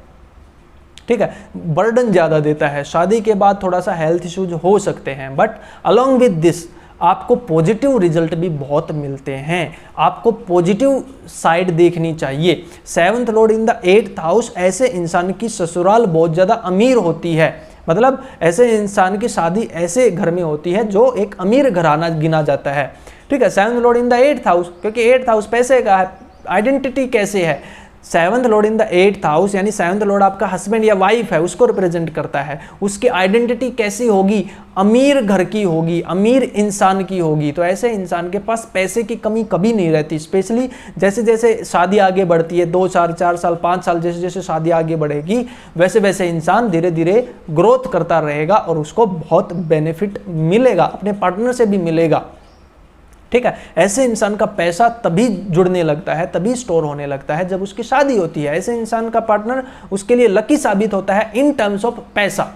ठीक है। बर्डन ज़्यादा देता है, शादी के बाद थोड़ा सा हेल्थ इश्यूज हो सकते हैं, बट अलॉन्ग विद दिस आपको पॉजिटिव रिजल्ट भी बहुत मिलते हैं। आपको पॉजिटिव साइड देखनी चाहिए। 7th Lord in the 8th house ऐसे इंसान की ससुराल बहुत ज़्यादा अमीर होती है, मतलब ऐसे इंसान की शादी ऐसे घर में होती है जो एक अमीर घराना गिना जाता है, ठीक है। 7th Lord in the 8th house, क्योंकि 8th हाउस पैसे का है, आइडेंटिटी कैसे है। 7th Lord in the 8th house यानी 7th लॉर्ड आपका हस्बैंड या वाइफ है, उसको रिप्रेजेंट करता है। उसकी आइडेंटिटी कैसी होगी, अमीर घर की होगी, अमीर इंसान की होगी। तो ऐसे इंसान के पास पैसे की कमी कभी नहीं रहती। स्पेशली जैसे जैसे शादी आगे बढ़ती है, 2 साल 4 साल 5 साल, जैसे जैसे शादी आगे बढ़ेगी वैसे वैसे इंसान धीरे धीरे ग्रोथ करता रहेगा और उसको बहुत बेनिफिट मिलेगा, अपने पार्टनर से भी मिलेगा, ठीक है। ऐसे इंसान का पैसा तभी जुड़ने लगता है, तभी स्टोर होने लगता है जब उसकी शादी होती है। ऐसे इंसान का पार्टनर उसके लिए लकी साबित होता है इन टर्म्स ऑफ पैसा,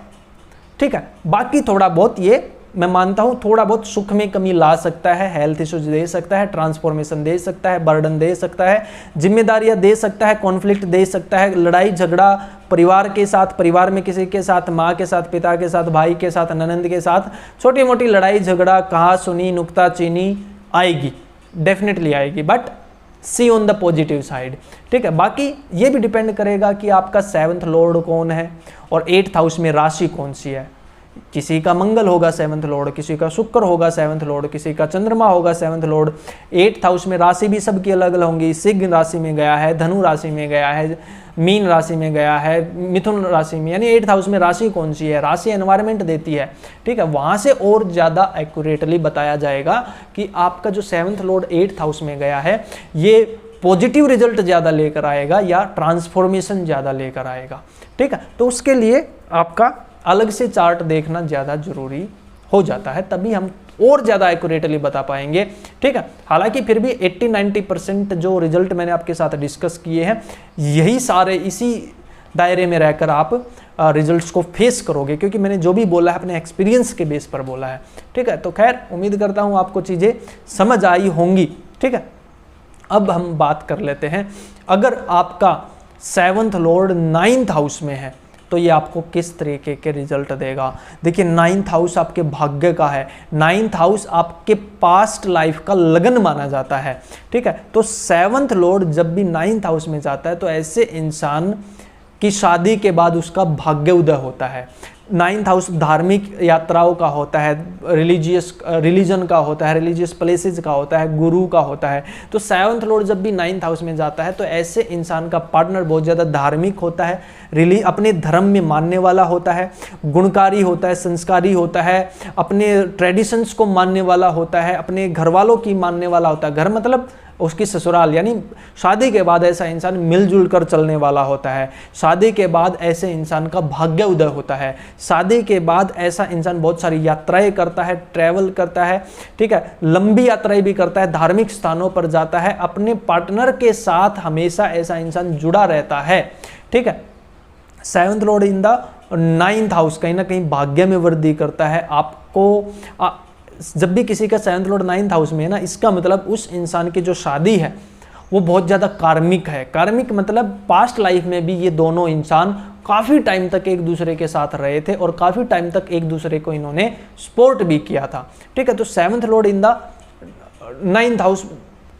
ठीक है। बाकी थोड़ा बहुत ये मैं मानता हूं थोड़ा बहुत सुख में कमी ला सकता है, हेल्थ इश्यूज दे सकता है, ट्रांसफॉर्मेशन दे सकता है, बर्डन दे सकता है, जिम्मेदारियां दे सकता है, कॉन्फ्लिक्ट दे सकता है, लड़ाई झगड़ा परिवार के साथ, परिवार में किसी के साथ, माँ के साथ, पिता के साथ, भाई के साथ, ननंद के साथ, छोटी मोटी लड़ाई झगड़ा, कहा सुनी, नुक्ताचीनी आएगी, डेफिनेटली आएगी, but see on the positive side, ठीक है। बाकी ये भी डिपेंड करेगा कि आपका 7th लॉर्ड कौन है और 8th हाउस में राशि कौन सी है। किसी का मंगल होगा 7th लॉर्ड, किसी का शुक्र होगा 7th लॉर्ड, किसी का चंद्रमा होगा 7th लॉर्ड। 8th हाउस में राशि भी सबकी अलग अलग होंगी। सिंह राशि में गया है, धनु राशि में गया है, मीन राशि में गया है, मिथुन राशि में, यानी 8th हाउस में राशि कौन सी है, राशि एनवायरनमेंट देती है, ठीक है। वहां से और ज़्यादा एक्यूरेटली बताया जाएगा कि आपका जो 7th लॉर्ड 8th हाउस में गया है ये पॉजिटिव रिजल्ट ज़्यादा लेकर आएगा या ट्रांसफॉर्मेशन ज़्यादा लेकर आएगा, ठीक है। तो उसके लिए आपका अलग से चार्ट देखना ज़्यादा जरूरी हो जाता है, तभी हम और ज़्यादा एक्यूरेटली बता पाएंगे, ठीक है। हालांकि फिर भी 80-90% जो रिजल्ट मैंने आपके साथ डिस्कस किए हैं यही सारे इसी दायरे में रहकर आप रिजल्ट्स को फेस करोगे, क्योंकि मैंने जो भी बोला है अपने एक्सपीरियंस के बेस पर बोला है, ठीक है। तो खैर उम्मीद करता हूँ आपको चीज़ें समझ आई होंगी, ठीक है। अब हम बात कर लेते हैं, अगर आपका 7th लॉर्ड 9th हाउस में है तो ये आपको किस तरीके के रिजल्ट देगा। देखिए 9th हाउस आपके भाग्य का है, 9th हाउस आपके पास्ट लाइफ का लगन माना जाता है, ठीक है। तो 7th लॉर्ड जब भी 9th हाउस में जाता है तो ऐसे इंसान की शादी के बाद उसका भाग्य उदय होता है। 9th हाउस धार्मिक यात्राओं का होता है, रिलीजन का होता है, रिलीजियस प्लेसेस का होता है, गुरु का होता है। तो 7th लॉर्ड जब भी 9th हाउस में जाता है तो ऐसे इंसान का पार्टनर बहुत ज़्यादा धार्मिक होता है, अपने धर्म में मानने वाला होता है, गुणकारी होता है, संस्कारी होता है, अपने ट्रेडिशंस को मानने वाला होता है, अपने घर वालों की मानने वाला होता है। घर मतलब उसकी ससुराल, यानी शादी के बाद ऐसा इंसान मिलजुल कर चलने वाला होता है। शादी के बाद ऐसे इंसान का भाग्य उदय होता है। शादी के बाद ऐसा इंसान बहुत सारी यात्राएं करता है, ट्रैवल करता है, ठीक है, लंबी यात्राएं भी करता है, धार्मिक स्थानों पर जाता है, अपने पार्टनर के साथ हमेशा ऐसा इंसान जुड़ा रहता है, ठीक है। 7th Lord in the 9th house कहीं ना कहीं भाग्य में वृद्धि करता है, आप आपको जब भी किसी का 7th लॉर्ड 9th हाउस में है ना, इसका मतलब उस इंसान की जो शादी है वो बहुत ज़्यादा कार्मिक है। कार्मिक मतलब पास्ट लाइफ में भी ये दोनों इंसान काफ़ी टाइम तक एक दूसरे के साथ रहे थे और काफ़ी टाइम तक एक दूसरे को इन्होंने सपोर्ट भी किया था। ठीक है, तो 7th Lord in the 9th house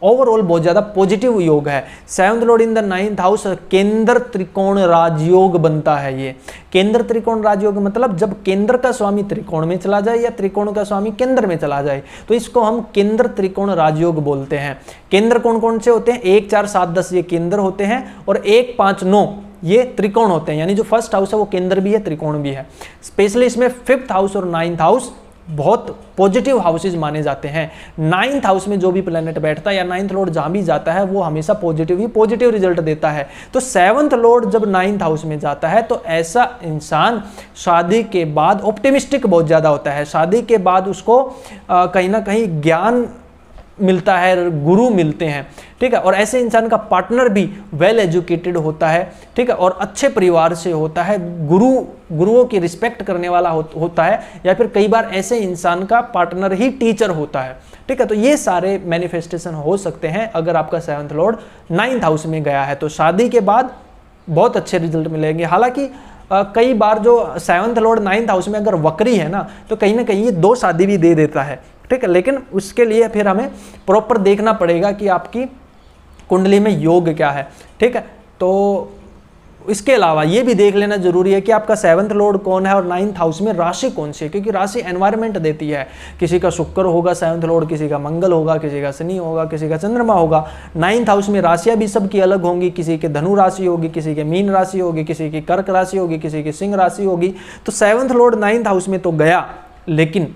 overall बहुत ज़्यादा पॉजिटिव योग है। 7th Lord in the 9th house केंद्र त्रिकोण राजयोग बनता है। ये केंद्र त्रिकोण राजयोग मतलब जब केंद्र का स्वामी त्रिकोण में चला जाए या त्रिकोण का स्वामी केंद्र में चला जाए तो इसको हम केंद्र त्रिकोण राजयोग बोलते हैं। केंद्र कौन कौन से होते हैं? 1, 4, 7, 10 ये केंद्र होते हैं और 1, 5, 9 ये त्रिकोण होते हैं। यानी जो फर्स्ट हाउस है वो केंद्र भी है, त्रिकोण भी है। स्पेशली इसमें 5th हाउस और 9th हाउस बहुत पॉजिटिव हाउसेज माने जाते हैं। 9th हाउस में जो भी प्लेनेट बैठता है या 9th लॉर्ड जहां भी जाता है वो हमेशा पॉजिटिव रिजल्ट देता है। तो 7th लॉर्ड जब 9th हाउस में जाता है तो ऐसा इंसान शादी के बाद ऑप्टिमिस्टिक बहुत ज़्यादा होता है। शादी के बाद उसको कहीं ना कहीं ज्ञान मिलता है, गुरु मिलते हैं। ठीक है, और ऐसे इंसान का पार्टनर भी वेल एजुकेटेड होता है। ठीक है, और अच्छे परिवार से होता है, गुरुओं की रिस्पेक्ट करने वाला होता है, या फिर कई बार ऐसे इंसान का पार्टनर ही टीचर होता है। ठीक है, तो ये सारे मैनिफेस्टेशन हो सकते हैं अगर आपका 7th लॉर्ड 9th हाउस में गया है तो शादी के बाद बहुत अच्छे रिजल्ट मिलेंगे। हालांकि कई बार जो 7th लॉर्ड 9th हाउस में अगर वक्री है ना तो कहीं ना कहीं ये 2 शादी भी दे देता है। ठीक है, लेकिन उसके लिए फिर हमें प्रॉपर देखना पड़ेगा कि आपकी कुंडली में योग क्या है। ठीक है, तो इसके अलावा ये भी देख लेना जरूरी है कि आपका 7th लॉर्ड कौन है और 9th हाउस में राशि कौन सी है, क्योंकि राशि एनवायरनमेंट देती है। किसी का शुक्र होगा 7th लॉर्ड, किसी का मंगल होगा, किसी का शनि होगा, किसी का चंद्रमा होगा। 9th हाउस में राशियां भी सबकी अलग होंगी। किसी के धनु राशि होगी, किसी के मीन राशि होगी, किसी की कर्क राशि होगी, किसी की सिंह राशि होगी। तो 7th लॉर्ड 9th हाउस में तो गया, लेकिन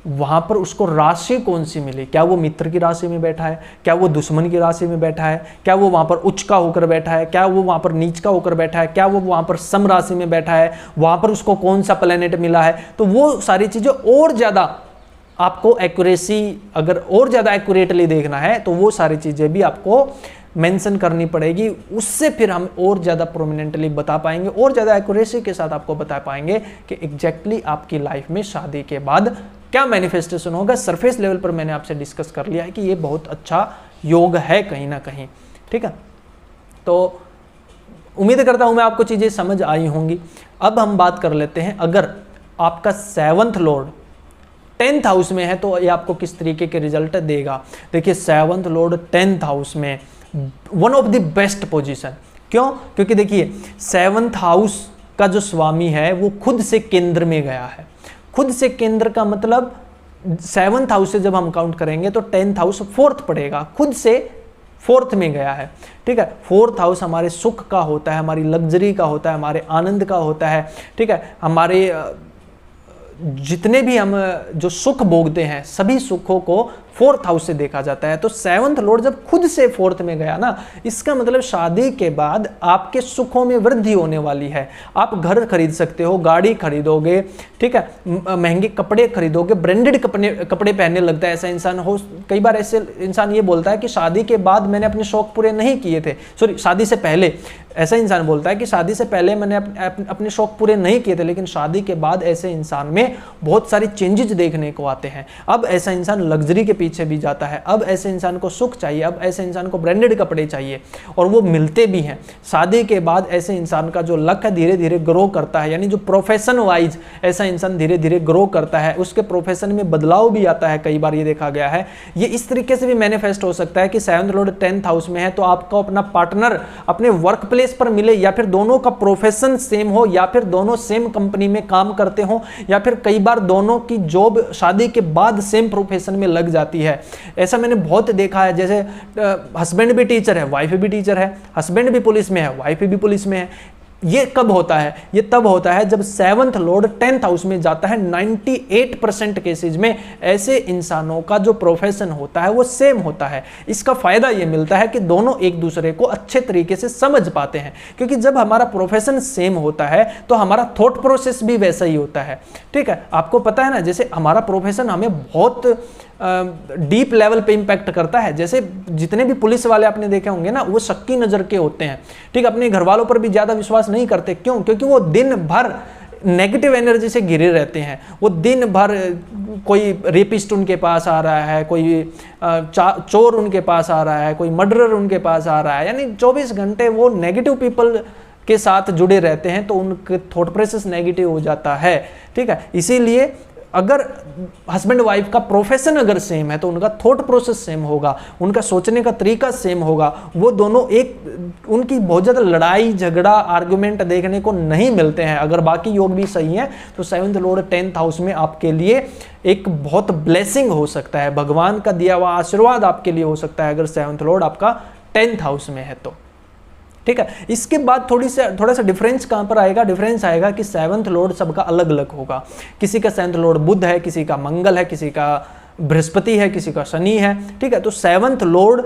वहां पर उसको राशि कौन सी मिली? क्या वो मित्र की राशि में बैठा है? क्या वो दुश्मन की राशि में बैठा है? क्या वो वहां पर उच्च का होकर बैठा है? क्या वो वहां पर नीच का होकर बैठा है? क्या वो वहां पर सम राशि में बैठा है? वहां पर उसको कौन सा प्लेनेट मिला है? तो वो सारी चीजें और ज्यादा आपको एक्यूरेसी, अगर और ज्यादा एक्यूरेटली देखना है तो वो सारी चीजें भी आपको मेंशन करनी पड़ेगी। उससे फिर हम और ज़्यादा प्रोमिनेंटली बता पाएंगे, और ज़्यादा एक्यूरेसी के साथ आपको बता पाएंगे कि एग्जैक्टली आपकी लाइफ में शादी के बाद क्या मैनिफेस्टेशन होगा। सरफेस लेवल पर मैंने आपसे डिस्कस कर लिया है कि ये बहुत अच्छा योग है कहीं ना कहीं। ठीक है, तो उम्मीद करता हूँ मैं आपको चीज़ें समझ आई होंगी। अब हम बात कर लेते हैं, अगर आपका 7th लॉर्ड 10th हाउस में है तो ये आपको किस तरीके के रिजल्ट देगा। देखिए 7th लॉर्ड 10th हाउस में one of the best position. क्यों? क्योंकि देखिए 7th हाउस का जो स्वामी है वो खुद से केंद्र में गया है। खुद से केंद्र का मतलब 7th हाउस से जब हम काउंट करेंगे तो 10th हाउस 4th पड़ेगा, खुद से 4th में गया है। ठीक है, 4th हाउस हमारे सुख का होता है, हमारी लग्जरी का होता है, हमारे आनंद का होता है। ठीक है, हमारे जितने भी हम जो सुख भोगते हैं सभी सुखों को 4th हाउस से देखा जाता है। तो 7th लॉर्ड जब खुद से 4th में गया ना, इसका मतलब शादी के बाद आपके सुखों में वृद्धि होने वाली है। आप घर खरीद सकते हो, गाड़ी खरीदोगे, ठीक है, महंगे कपड़े खरीदोगे, ब्रांडेड कपड़े पहनने लगता है ऐसा इंसान हो। कई बार ऐसे इंसान ये बोलता है कि शादी के बाद मैंने अपने शौक पूरे नहीं किए थे, सॉरी शादी से पहले ऐसा इंसान बोलता है कि शादी से पहले मैंने अपने शौक पूरे नहीं किए थे, लेकिन शादी के बाद ऐसे इंसान में बहुत सारी चेंजेस देखने को आते हैं। अब ऐसा इंसान लग्जरी के पीछे भी जाता है, अब ऐसे इंसान को सुख चाहिए, अब ऐसे इंसान को ब्रांडेड कपड़े चाहिए और वो मिलते भी हैं। शादी के बाद ऐसे इंसान का जो लक है धीरे धीरे ग्रो करता है, यानी जो प्रोफेशन वाइज ऐसा इंसान धीरे धीरे ग्रो करता है, उसके प्रोफेशन में बदलाव भी आता है। कई बार ये देखा गया है। ये इस तरीके से भी मैनिफेस्ट हो सकता है कि 7th लॉर्ड 10th हाउस में है तो आपको अपना पार्टनर अपने वर्क प्लेस पर मिले, या फिर दोनों का प्रोफेशन सेम हो, या फिर दोनों सेम कंपनी में काम करते हो, या फिर कई बार दोनों की जॉब शादी के बाद सेम प्रोफेशन में लग जाती है। ऐसा मैंने बहुत देखा है। जैसे हस्बैंड भी टीचर है, वाइफ भी टीचर है, हस्बैंड भी पुलिस में है, वाइफ भी पुलिस में है। ये कब होता है? ये तब होता है जब 7th लॉर्ड 10th हाउस में जाता है। 98% केसेज में ऐसे इंसानों का जो प्रोफेशन होता है वो सेम होता है। इसका फायदा ये मिलता है कि दोनों एक दूसरे को अच्छे तरीके से समझ पाते हैं, क्योंकि जब हमारा प्रोफेशन सेम होता है तो हमारा थॉट प्रोसेस भी वैसा ही होता है। ठीक है, आपको पता है ना, जैसे हमारा प्रोफेशन हमें बहुत डीप लेवल पे इंपैक्ट करता है। जैसे जितने भी पुलिस वाले आपने देखे होंगे ना, वो शक्की नजर के होते हैं। ठीक, अपने घर वालों पर भी ज्यादा विश्वास नहीं करते। क्यों? क्योंकि वो दिन भर नेगेटिव एनर्जी से घिरे रहते हैं। वो दिन भर कोई रेपिस्ट उनके पास आ रहा है, कोई चोर उनके पास आ रहा है, कोई मर्डरर उनके पास आ रहा है, यानी 24 घंटे वो नेगेटिव पीपल के साथ जुड़े रहते हैं, तो उनके थॉट प्रोसेस नेगेटिव हो जाता है। ठीक है, इसीलिए अगर हस्बैंड वाइफ का प्रोफेशन अगर सेम है तो उनका थॉट प्रोसेस सेम होगा, उनका सोचने का तरीका सेम होगा। वो दोनों उनकी बहुत ज़्यादा लड़ाई झगड़ा आर्गुमेंट देखने को नहीं मिलते हैं। अगर बाकी योग भी सही है तो 7th लॉर्ड 10th हाउस में आपके लिए एक बहुत ब्लेसिंग हो सकता है, भगवान का दिया हुआ आशीर्वाद आपके लिए हो सकता है अगर 7th लॉर्ड आपका 10th हाउस में है तो। ठीक है, इसके बाद थोड़ा सा डिफरेंस कहाँ पर आएगा? डिफरेंस आएगा कि 7th लॉर्ड सबका अलग अलग होगा। किसी का 7th लॉर्ड बुध है, किसी का मंगल है, किसी का बृहस्पति है, किसी का शनि है। ठीक है, तो 7th लॉर्ड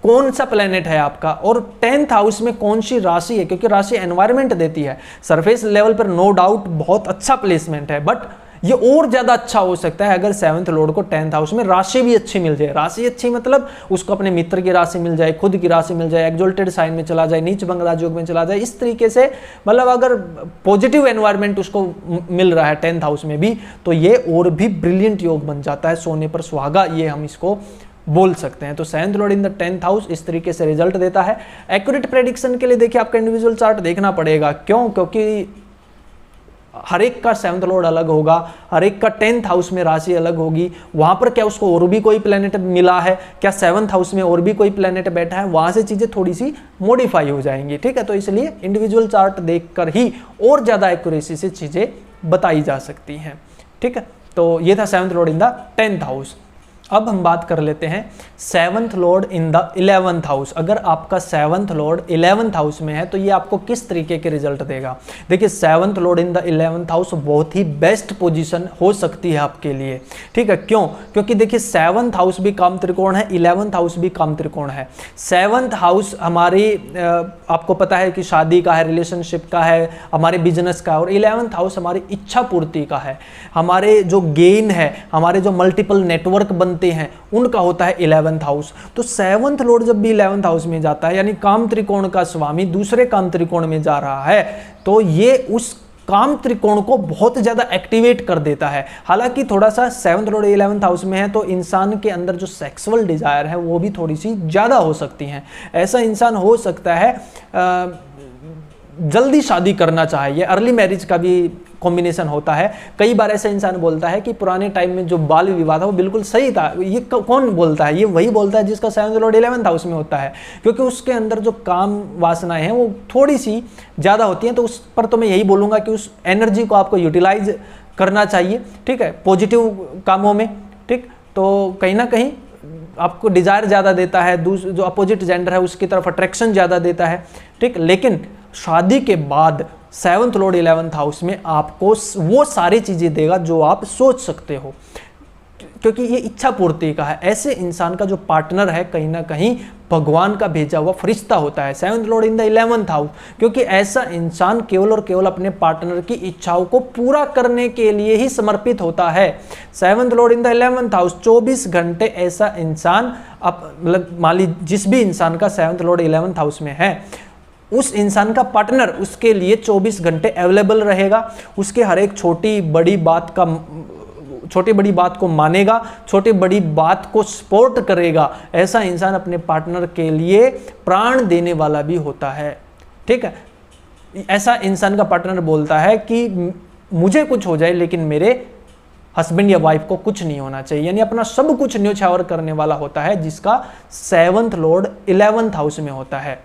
कौन सा प्लेनेट है आपका और 10th हाउस में कौन सी राशि है, क्योंकि राशि एनवायरमेंट देती है। सरफेस लेवल पर नो डाउट बहुत अच्छा प्लेसमेंट है, बट ये और ज्यादा अच्छा हो सकता है अगर 7th लॉर्ड को 10th हाउस में राशि भी अच्छी मिल जाए। राशि अच्छी मतलब उसको अपने मित्र की राशि मिल जाए, खुद की राशि मिल जाए, एक्सोल्टेड साइन में चला जाए, नीच भंग राजयोग में चला जाए, इस तरीके से मतलब अगर पॉजिटिव एनवायरनमेंट उसको मिल रहा है 10th हाउस में भी, तो ये और भी ब्रिलियंट योग बन जाता है, सोने पर सुहागा ये हम इसको बोल सकते हैं। तो 7th Lord in the 10th house इस तरीके से रिजल्ट देता है। एक्यूरेट प्रेडिक्शन के लिए देखिए आपका इंडिविजुअल चार्ट देखना पड़ेगा। क्यों? क्योंकि हर एक का 7th लॉर्ड अलग होगा, हर एक का 10th हाउस में राशि अलग होगी। वहां पर क्या उसको और भी कोई प्लेनेट मिला है, क्या 7th हाउस में और भी कोई प्लेनेट बैठा है, वहां से चीजें थोड़ी सी मॉडिफाई हो जाएंगी। ठीक है, तो इसलिए इंडिविजुअल चार्ट देखकर ही और ज्यादा एक्यूरेसी से चीजें बताई जा सकती हैं। ठीक है, तो ये था 7th Lord in the 10th house. अब हम बात कर लेते हैं 7th Lord in the 11th house. अगर आपका 7th लॉर्ड 11th हाउस में है तो ये आपको किस तरीके के रिजल्ट देगा? देखिए 7th Lord in the 11th house बहुत ही बेस्ट पोजीशन हो सकती है आपके लिए। ठीक है, क्यों? क्योंकि देखिए 7th हाउस भी काम त्रिकोण है, 11th हाउस भी काम त्रिकोण है। 7th हाउस हमारी आपको पता है कि शादी का है, रिलेशनशिप का है, हमारे बिजनेस का है, और 11th हाउस हमारी इच्छा पूर्ति का है, हमारे जो गेन है, हमारे जो मल्टीपल नेटवर्क बनते हैं उनका होता है 11th हाउस। तो 7th लॉर्ड जब भी 11th हाउस में जाता है, यानी काम त्रिकोण का स्वामी दूसरे काम त्रिकोण में जा रहा है, तो ये उस काम त्रिकोण को बहुत ज्यादा एक्टिवेट कर देता है। हालांकि थोड़ा सा 7th लॉर्ड 11th हाउस में है तो इंसान के अंदर जो सेक्सुअल डिजायर है वो भी थोड़ी सी ज्यादा हो सकती है। ऐसा इंसान हो सकता है जल्दी शादी करना चाहिए, अर्ली मैरिज का भी कॉम्बिनेशन होता है। कई बार ऐसा इंसान बोलता है कि पुराने टाइम में जो बाल विवाह था वो बिल्कुल सही था। ये कौन बोलता है? ये वही बोलता है जिसका 7th लॉर्ड 11th हाउस में होता है, क्योंकि उसके अंदर जो काम वासनाएं हैं वो थोड़ी सी ज़्यादा होती हैं। तो उस पर तो मैं यही बोलूँगा कि उस एनर्जी को आपको यूटिलाइज करना चाहिए। ठीक है, पॉजिटिव कामों में। ठीक, तो कहीं ना कहीं आपको डिजायर ज़्यादा देता है, जो अपोजिट जेंडर है उसकी तरफ अट्रैक्शन ज़्यादा देता है। ठीक, लेकिन शादी के बाद 7th लॉर्ड 11th हाउस में आपको वो सारी चीजें देगा जो आप सोच सकते हो, क्योंकि ये इच्छा पूर्ति का है। ऐसे इंसान का जो पार्टनर है कहीं ना कहीं भगवान का भेजा हुआ फरिश्ता होता है, 7th Lord in the 11th house, क्योंकि ऐसा इंसान केवल और केवल अपने पार्टनर की इच्छाओं को पूरा करने के लिए ही समर्पित होता है। 7th Lord in the 11th house 24 घंटे ऐसा इंसान मतलब मान लीजिए जिस भी इंसान का 7th लॉर्ड 11th हाउस में है, उस इंसान का पार्टनर उसके लिए 24 घंटे अवेलेबल रहेगा। उसके हर एक छोटी बड़ी बात को मानेगा, छोटी बड़ी बात को सपोर्ट करेगा। ऐसा इंसान अपने पार्टनर के लिए प्राण देने वाला भी होता है। ठीक है, ऐसा इंसान का पार्टनर बोलता है कि मुझे कुछ हो जाए लेकिन मेरे हस्बैंड या वाइफ को कुछ नहीं होना चाहिए, यानी अपना सब कुछ न्योछावर करने वाला होता है, जिसका 7th लॉर्ड 11th हाउस में होता है।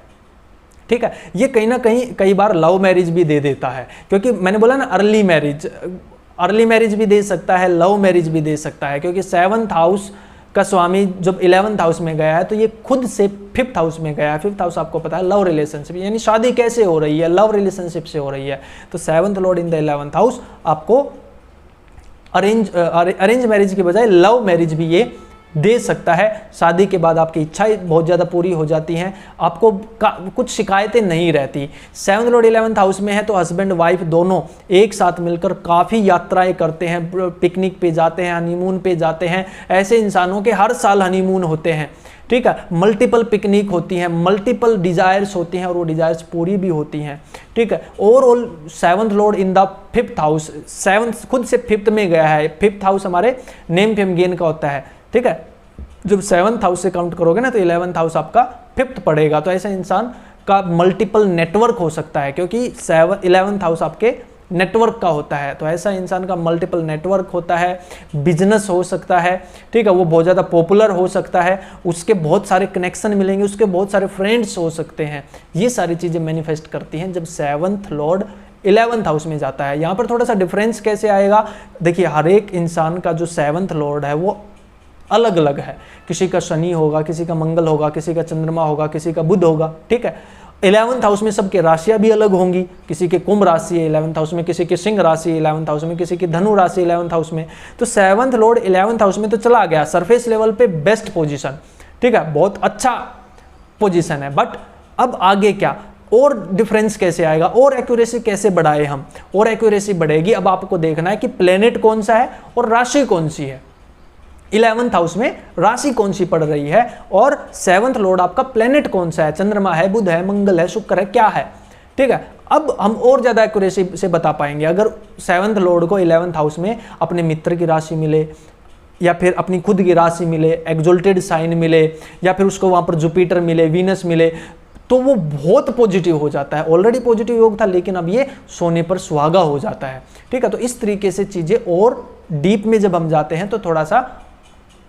ठीक है, ये कहीं ना कहीं कई बार लव मैरिज भी दे देता है, क्योंकि मैंने बोला ना अर्ली मैरिज भी दे सकता है, लव मैरिज भी दे सकता है, क्योंकि 7th हाउस का स्वामी जब 11th हाउस में गया है तो ये खुद से 5th हाउस में गया है। 5th हाउस आपको पता है लव रिलेशनशिप, यानी शादी कैसे हो रही है, लव रिलेशनशिप से हो रही है। तो 7th Lord in the 11th house आपको अरेंज मैरिज के बजाय लव मैरिज भी ये दे सकता है। शादी के बाद आपकी इच्छाएं बहुत ज़्यादा पूरी हो जाती हैं, आपको कुछ शिकायतें नहीं रहती। 7th लॉर्ड 11th हाउस में है तो हस्बैंड वाइफ दोनों एक साथ मिलकर काफ़ी यात्राएं करते हैं, पिकनिक पे जाते हैं, हनीमून पे जाते हैं। ऐसे इंसानों के हर साल हनीमून होते हैं। ठीक है, मल्टीपल पिकनिक होती हैं, मल्टीपल डिजायर्स होती हैं और वो डिजायर्स पूरी भी होती हैं। ठीक है, overall 7th Lord in the 5th house, 7th खुद से 5th में गया है। 5th हाउस हमारे नेम फेम गेन का होता है। ठीक है, जब 7th हाउस से काउंट करोगे ना तो 11th हाउस आपका 5th पड़ेगा। तो ऐसे इंसान का मल्टीपल नेटवर्क हो सकता है, क्योंकि 11th हाउस आपके नेटवर्क का होता है। तो ऐसा इंसान का मल्टीपल नेटवर्क होता है, बिजनेस हो सकता है। ठीक है, वो बहुत ज़्यादा पॉपुलर हो सकता है, उसके बहुत सारे कनेक्शन मिलेंगे, उसके बहुत सारे फ्रेंड्स हो सकते हैं। ये सारी चीज़ें मैनिफेस्ट करती हैं जब 7th लॉर्ड 11th हाउस में जाता है। यहाँ पर थोड़ा सा डिफरेंस कैसे आएगा, देखिए हर एक इंसान का जो 7th लॉर्ड है वो अलग अलग है। किसी का शनि होगा, किसी का मंगल होगा, किसी का चंद्रमा होगा, किसी का बुध होगा। ठीक है, 11th हाउस में सबके राशियां भी अलग होंगी। किसी के कुंभ राशि है 11th हाउस में, किसी की सिंह राशि 11th हाउस में, किसी की धनु राशि 11th हाउस में। तो 7th लॉर्ड 11th हाउस में तो चला गया, सरफेस लेवल पे बेस्ट पोजीशन। ठीक है, बहुत अच्छा पोजीशन है। बट अब आगे क्या और डिफरेंस कैसे आएगा, और एक्यूरेसी कैसे बढ़ाए हम, और एक्यूरेसी बढ़ेगी। अब आपको देखना है कि प्लेनेट कौन सा है और राशि कौन सी है। 11th हाउस में राशि कौन सी पड़ रही है और 7th लॉर्ड आपका प्लेनेट कौन सा है, चंद्रमा है, बुध है, मंगल है, शुक्र है, क्या है। ठीक है, अब हम और ज्यादा एक्यूरेसी से बता पाएंगे। अगर 7th लॉर्ड को 11th हाउस में अपने मित्र की राशि मिले, या फिर अपनी खुद की राशि मिले, एक्सोल्टेड साइन मिले, या फिर उसको वहां पर जुपिटर मिले, वीनस मिले, तो वो बहुत पॉजिटिव हो जाता है। ऑलरेडी पॉजिटिव योग था, लेकिन अब ये सोने पर सुहागा हो जाता है। ठीक है, तो इस तरीके से चीजें और डीप में जब हम जाते हैं तो थोड़ा सा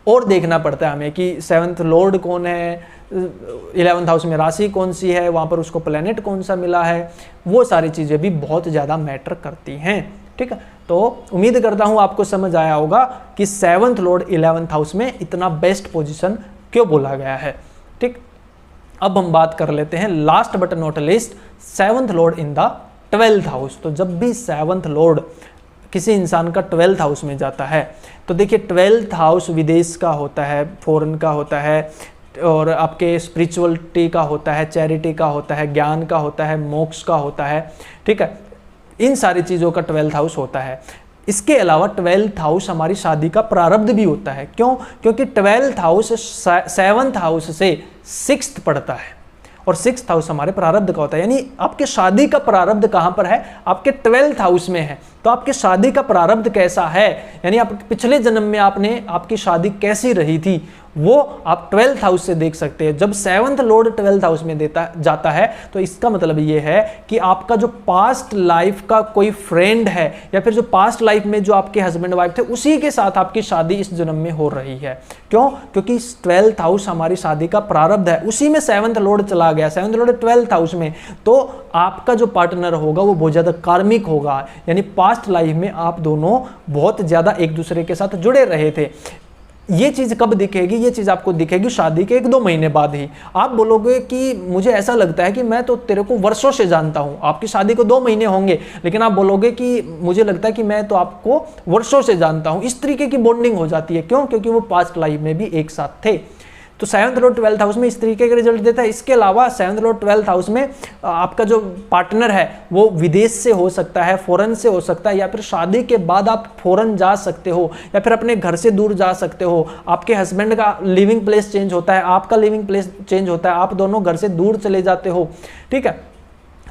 और देखना पड़ता है हमें कि 7th लॉर्ड कौन है, 11th हाउस में राशि कौन सी है, वहाँ पर उसको प्लेनेट कौन सा मिला है, वो सारी चीज़ें भी बहुत ज़्यादा मैटर करती हैं। ठीक है, तो उम्मीद करता हूँ आपको समझ आया होगा कि 7th लॉर्ड 11th हाउस में इतना बेस्ट पोजीशन क्यों बोला गया है। ठीक, अब हम बात कर लेते हैं last but not list 7th Lord in the 12th house. तो जब भी 7th लॉर्ड किसी इंसान का 12th हाउस में जाता है तो देखिए 12th हाउस विदेश का होता है, फॉरेन का होता है, और आपके स्पिरिचुअलिटी का होता है, चैरिटी का होता है, ज्ञान का होता है, मोक्ष का होता है। ठीक है, इन सारी चीज़ों का 12th हाउस होता है। इसके अलावा 12th हाउस हमारी शादी का प्रारब्ध भी होता है। क्यों? क्योंकि 12th हाउस 7th हाउस से 6th पड़ता है और 6th हाउस हमारे प्रारब्ध का होता है। यानी आपके शादी का प्रारब्ध कहाँ पर है? आपके 12th हाउस में है। तो आपके शादी का प्रारब्ध कैसा है, यानी आप पिछले जन्म में आपकी शादी कैसी रही थी, वो आप 12th हाउस से देख सकते हैं। जब 7th लॉर्ड 12th हाउस में जाता है तो इसका मतलब ये है कि आपका जो पास्ट लाइफ का कोई फ्रेंड है, या फिर जो पास्ट लाइफ में जो आपके हस्बैंड वाइफ थे, उसी के साथ आपकी शादी इस जन्म में हो रही है। क्यों? क्योंकि 12th हाउस हमारी शादी का प्रारब्ध है, उसी में 7th लॉर्ड चला गया, 7th लॉर्ड 12th हाउस में। तो आपका जो पार्टनर होगा वो बहुत ज्यादा कार्मिक होगा, यानी पास्ट लाइफ में आप दोनों बहुत ज्यादा एक दूसरे के साथ जुड़े रहे थे। ये चीज़ कब दिखेगी? ये चीज़ आपको दिखेगी शादी के 1-2 महीने बाद ही। आप बोलोगे कि मुझे ऐसा लगता है कि मैं तो तेरे को वर्षों से जानता हूँ, आपकी शादी को 2 महीने होंगे, लेकिन आप बोलोगे कि मुझे लगता है कि मैं तो आपको वर्षों से जानता हूँ। इस तरीके की बॉन्डिंग हो जाती है। क्यों? क्योंकि वो पास्ट लाइफ में भी एक साथ थे। तो 7th लॉर्ड 12th हाउस में इस तरीके का रिजल्ट देता है। इसके अलावा 7th लॉर्ड 12th हाउस में आपका जो पार्टनर है वो विदेश से हो सकता है, फॉरेन से हो सकता है, या फिर शादी के बाद आप फॉरेन जा सकते हो, या फिर अपने घर से दूर जा सकते हो। आपके हस्बैंड का लिविंग प्लेस चेंज होता है, आपका लिविंग प्लेस चेंज होता है, आप दोनों घर से दूर चले जाते हो। ठीक है,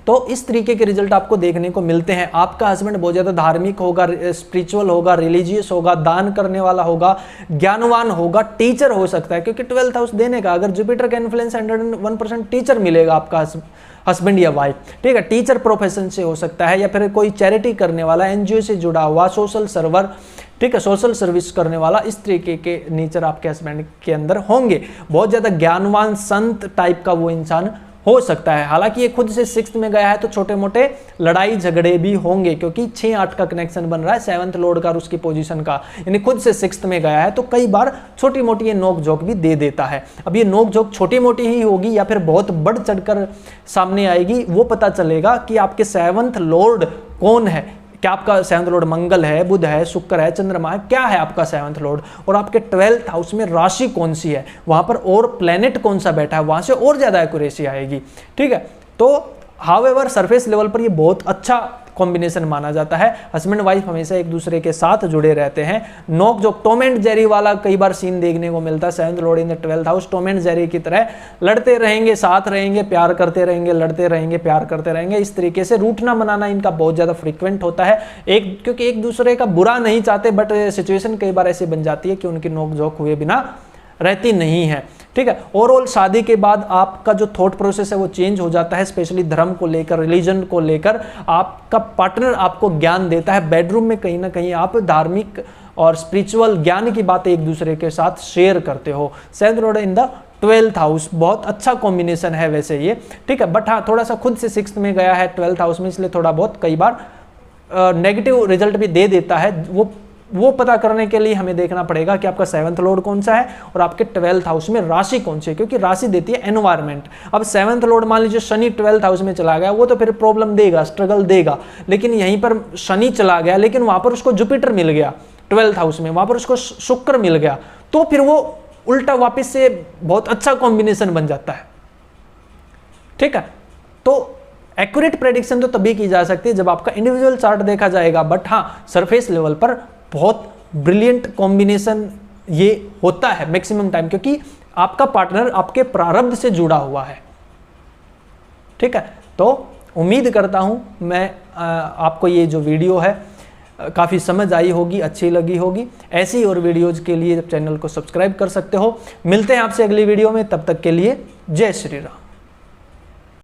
तो इस तरीके के रिजल्ट आपको देखने को मिलते हैं। आपका हस्बैंड बहुत ज़्यादा धार्मिक होगा, स्पिरिचुअल होगा, रिलीजियस होगा, दान करने वाला होगा, ज्ञानवान होगा, टीचर हो सकता है, क्योंकि 12th हाउस देने का अगर जुपिटर का इन्फ्लुएंस 101% टीचर मिलेगा आपका हस्बैंड या वाइफ। ठीक है, टीचर प्रोफेशन से हो सकता है, या फिर कोई चैरिटी करने वाला, एनजीओ से जुड़ा हुआ, सोशल सर्वर, ठीक है, सोशल सर्विस करने वाला, इस तरीके के नेचर आपके हस्बैंड के अंदर होंगे। बहुत ज़्यादा ज्ञानवान संत टाइप का वो इंसान हो सकता है। हालांकि ये खुद से 6th में गया है तो छोटे मोटे लड़ाई झगड़े भी होंगे, क्योंकि 6-8 का कनेक्शन बन रहा है 7th लॉर्ड का और उसकी पोजीशन का, यानी खुद से 6th में गया है तो कई बार छोटी मोटी ये नोक झोंक भी दे देता है। अब ये नोक झोंक छोटी मोटी ही होगी या फिर बहुत बढ़ चढ़कर सामने आएगी, वो पता चलेगा कि आपके 7th लॉर्ड कौन है। क्या आपका 7th लॉर्ड मंगल है, बुध है, शुक्र है, चंद्रमा है, क्या है आपका 7th लॉर्ड, और आपके 12th हाउस में राशि कौन सी है, वहां पर और प्लेनेट कौन सा बैठा है, वहां से और ज्यादा एक्यूरेसी आएगी। ठीक है, तो हाउएवर सरफेस लेवल पर ये बहुत अच्छा कॉम्बिनेशन माना जाता है। हस्बैंड वाइफ हमेशा एक दूसरे के साथ जुड़े रहते हैं। नोक जो टॉम एंड जेरी वाला कई बार सीन देखने को मिलता है, 7th Lord in the 12th house, Tom and Jerry की तरह लड़ते रहेंगे, साथ रहेंगे, प्यार करते रहेंगे, लड़ते रहेंगे, प्यार करते रहेंगे। इस तरीके से रूठना मनाना इनका बहुत ज्यादा फ्रीक्वेंट होता है, क्योंकि एक दूसरे का बुरा नहीं चाहते, बट सिचुएशन कई बार ऐसी बन जाती है कि उनकी नोक झोंक हुए बिना रहती नहीं है। ठीक है, ओवरऑल शादी के बाद आपका जो थॉट प्रोसेस है वो चेंज हो जाता है, स्पेशली धर्म को लेकर, रिलीजन को लेकर। आपका पार्टनर आपको ज्ञान देता है, बेडरूम में कहीं ना कहीं आप धार्मिक और स्पिरिचुअल ज्ञान की बातें एक दूसरे के साथ शेयर करते हो। 7th Lord in the 12th house, बहुत अच्छा कॉम्बिनेशन है वैसे ये। ठीक है, बट हाँ थोड़ा सा खुद से 6th में गया है 12th हाउस में, इसलिए थोड़ा बहुत कई बार नेगेटिव रिजल्ट भी दे देता है। वो पता करने के लिए हमें देखना पड़ेगा कि आपका 7th लॉर्ड कौन सा है और आपके 12th हाउस में राशि कौन सी है, क्योंकि राशि देती है एनवायरमेंट। अब 7th लॉर्ड मान लीजिए शनि 12th हाउस में चला गया, वो तो फिर प्रॉब्लम देगा, स्ट्रगल देगा। लेकिन यहीं पर शनि चला गया, लेकिन वहां पर उसको जुपिटर मिल गया 12th हाउस में, वहां पर उसको शुक्र मिल गया, तो फिर वो उल्टा वापस से बहुत अच्छा कॉम्बिनेशन बन जाता है। ठीक है, तो एक्यूरेट प्रेडिक्शन तो तभी की जा सकती है जब आपका इंडिविजुअल चार्ट देखा जाएगा, बट हाँ सरफेस लेवल पर बहुत ब्रिलियंट कॉम्बिनेशन ये होता है मैक्सिमम टाइम, क्योंकि आपका पार्टनर आपके प्रारब्ध से जुड़ा हुआ है। ठीक है, तो उम्मीद करता हूं मैं आपको ये जो वीडियो है काफ़ी समझ आई होगी, अच्छी लगी होगी। ऐसी और वीडियोज के लिए चैनल को सब्सक्राइब कर सकते हो। मिलते हैं आपसे अगली वीडियो में, तब तक के लिए जय श्री राम।